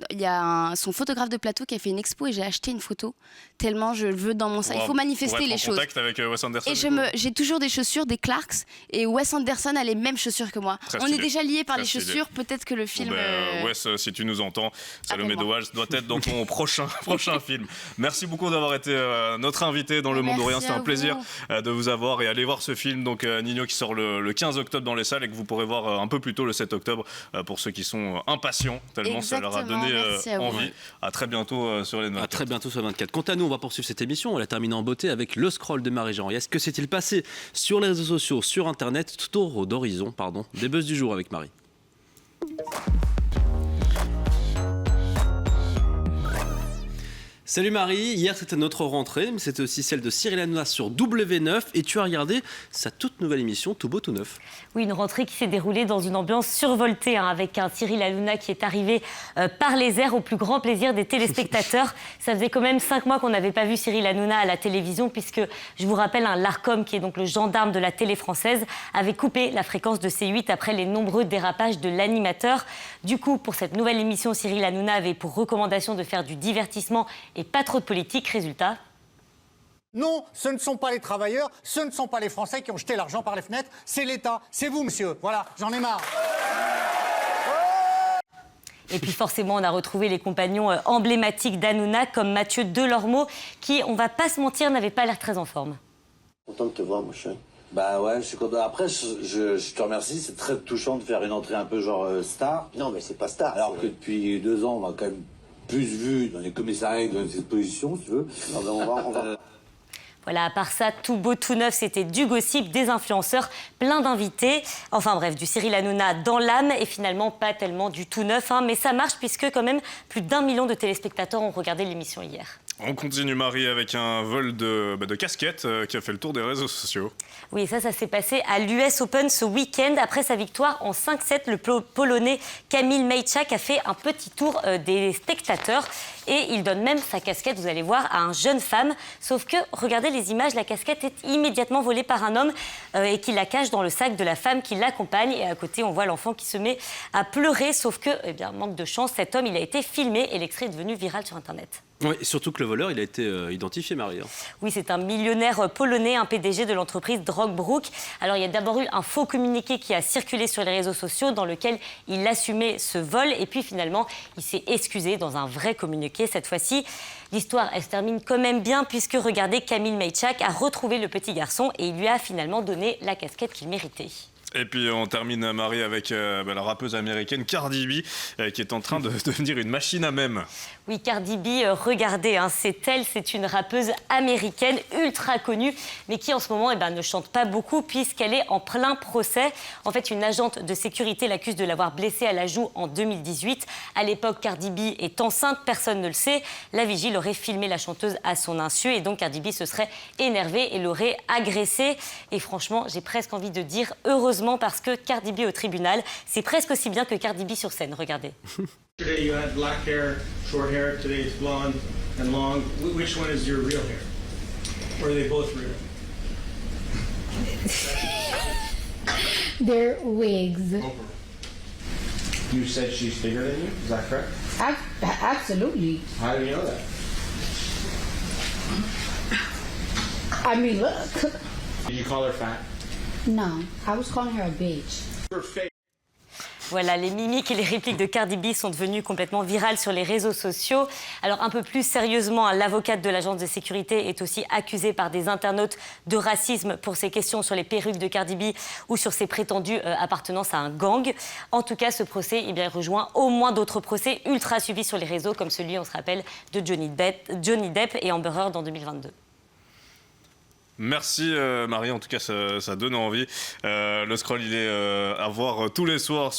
il y a son photographe de plateau qui a fait une expo, et j'ai acheté une photo tellement je veux dans mon sac. Il faut manifester les choses. En contact avec Wes Anderson. Et j'ai toujours des chaussures, des Clarks, et Wes Anderson a les mêmes chaussures que moi. On est déjà liés par les chaussures. Peut-être que le film. Wes, si tu nous entends, Salomé Doal doit être dans ton prochain film. Merci beaucoup d'avoir été notre invité dans Le Monde de Rien. C'était un plaisir de vous avoir, et allez voir ce film, donc Nino, qui sort le 15 octobre dans les salles, et que vous pourrez voir un peu plus tôt le 7 octobre pour ceux qui sont impatients, tellement ça leur a donné envie. À très bientôt sur les 24. À très bientôt sur 24. Quant à nous, on va poursuivre cette émission. On l'a terminée en beauté avec le scroll de Marie-Jean. Et est-ce que s'est-il passé sur les réseaux sociaux, sur Internet, tout au d'horizon, des buzz du jour avec Marie? Salut Marie, hier c'était notre rentrée, mais c'était aussi celle de Cyril Hanouna sur W9, et tu as regardé sa toute nouvelle émission Tout beau tout neuf. Oui, une rentrée qui s'est déroulée dans une ambiance survoltée, avec un Cyril Hanouna qui est arrivé par les airs, au plus grand plaisir des téléspectateurs. Ça faisait quand même 5 mois qu'on n'avait pas vu Cyril Hanouna à la télévision, puisque, je vous rappelle, l'Arcom, qui est donc le gendarme de la télé française, avait coupé la fréquence de C8 après les nombreux dérapages de l'animateur. Du coup, pour cette nouvelle émission, Cyril Hanouna avait pour recommandation de faire du divertissement et pas trop de politique. Résultat. Non, ce ne sont pas les travailleurs, ce ne sont pas les Français qui ont jeté l'argent par les fenêtres, c'est l'État, c'est vous, monsieur. Voilà, j'en ai marre. Et puis forcément, on a retrouvé les compagnons emblématiques d'Hanouna, comme Mathieu Delormeau, qui, on va pas se mentir, n'avait pas l'air très en forme. Content de te voir, mon chéri. Bah ouais, je suis content. Après, je te remercie, c'est très touchant de faire une entrée un peu genre star. Non, mais c'est pas star. Alors que depuis 2 ans, on va quand même plus vu dans les commissariats que dans les expositions, si tu veux. Alors, on va... Voilà, à part ça, tout beau, tout neuf, c'était du gossip, des influenceurs, plein d'invités. Enfin bref, du Cyril Hanouna dans l'âme, et finalement pas tellement du tout neuf. Mais ça marche, puisque quand même plus d'1 million de téléspectateurs ont regardé l'émission hier. On continue, Marie, avec un vol de casquettes qui a fait le tour des réseaux sociaux. Oui, ça s'est passé à l'US Open ce week-end. Après sa victoire en 5-7, le Polonais Kamil Majczak a fait un petit tour des spectateurs. Et il donne même sa casquette, vous allez voir, à une jeune femme. Sauf que, regardez les images, la casquette est immédiatement volée par un homme et qui la cache dans le sac de la femme qui l'accompagne. Et à côté, on voit l'enfant qui se met à pleurer. Sauf que, manque de chance, cet homme, il a été filmé et l'extrait est devenu viral sur Internet. Oui, surtout que le voleur, il a été identifié, Marie. Oui, c'est un millionnaire polonais, un PDG de l'entreprise Drogbrook. Alors, il y a d'abord eu un faux communiqué qui a circulé sur les réseaux sociaux dans lequel il assumait ce vol. Et puis, finalement, il s'est excusé dans un vrai communiqué. Cette fois-ci, l'histoire, elle se termine quand même bien puisque, regardez, Kamil Majchak a retrouvé le petit garçon et il lui a finalement donné la casquette qu'il méritait. Et puis on termine, Marie, avec la rappeuse américaine Cardi B qui est en train de devenir une machine à mème. Oui, Cardi B, regardez, c'est elle, c'est une rappeuse américaine ultra connue, mais qui en ce moment ne chante pas beaucoup puisqu'elle est en plein procès. En fait, une agente de sécurité l'accuse de l'avoir blessée à la joue en 2018. À l'époque, Cardi B est enceinte, personne ne le sait. La vigile aurait filmé la chanteuse à son insu et donc Cardi B se serait énervée et l'aurait agressée. Et franchement, j'ai presque envie de dire heureusement parce que Cardi B au tribunal, c'est presque aussi bien que Cardi B sur scène. Regardez. Today you had black hair, short hair. Today it's blonde and long. Which one is your real hair? Or are they both real? They're wigs. You said she's bigger than you. Is that correct? Absolutely. How do you know that? I mean, look. Did you call her fat? No, I was calling her a bitch. Voilà, les mimiques et les répliques de Cardi B sont devenues complètement virales sur les réseaux sociaux. Alors, un peu plus sérieusement, l'avocate de l'agence de sécurité est aussi accusée par des internautes de racisme pour ses questions sur les perruques de Cardi B ou sur ses prétendues appartenances à un gang. En tout cas, ce procès rejoint au moins d'autres procès ultra suivis sur les réseaux, comme celui, on se rappelle, de Johnny Depp et Amber Heard en 2022. Merci Marie, en tout cas ça donne envie. Le scroll il est à voir tous les soirs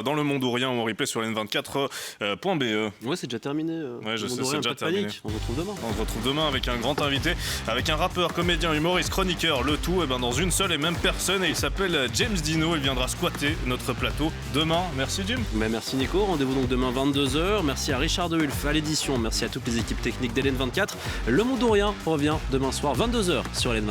dans le Monde ou Rien ou en replay sur ln24.be. Ouais, c'est déjà terminé. Ouais, je sais, c'est déjà terminé. On se retrouve demain. On se retrouve demain avec un grand invité, avec un rappeur, comédien, humoriste, chroniqueur, le tout dans une seule et même personne, et il s'appelle James Dino. Il viendra squatter notre plateau demain. Merci Jim. Merci Nico, rendez-vous donc demain 22h. Merci à Richard De Hulf à l'édition, merci à toutes les équipes techniques d'LN24. Le Monde ou Rien revient demain soir 22h sur LN24.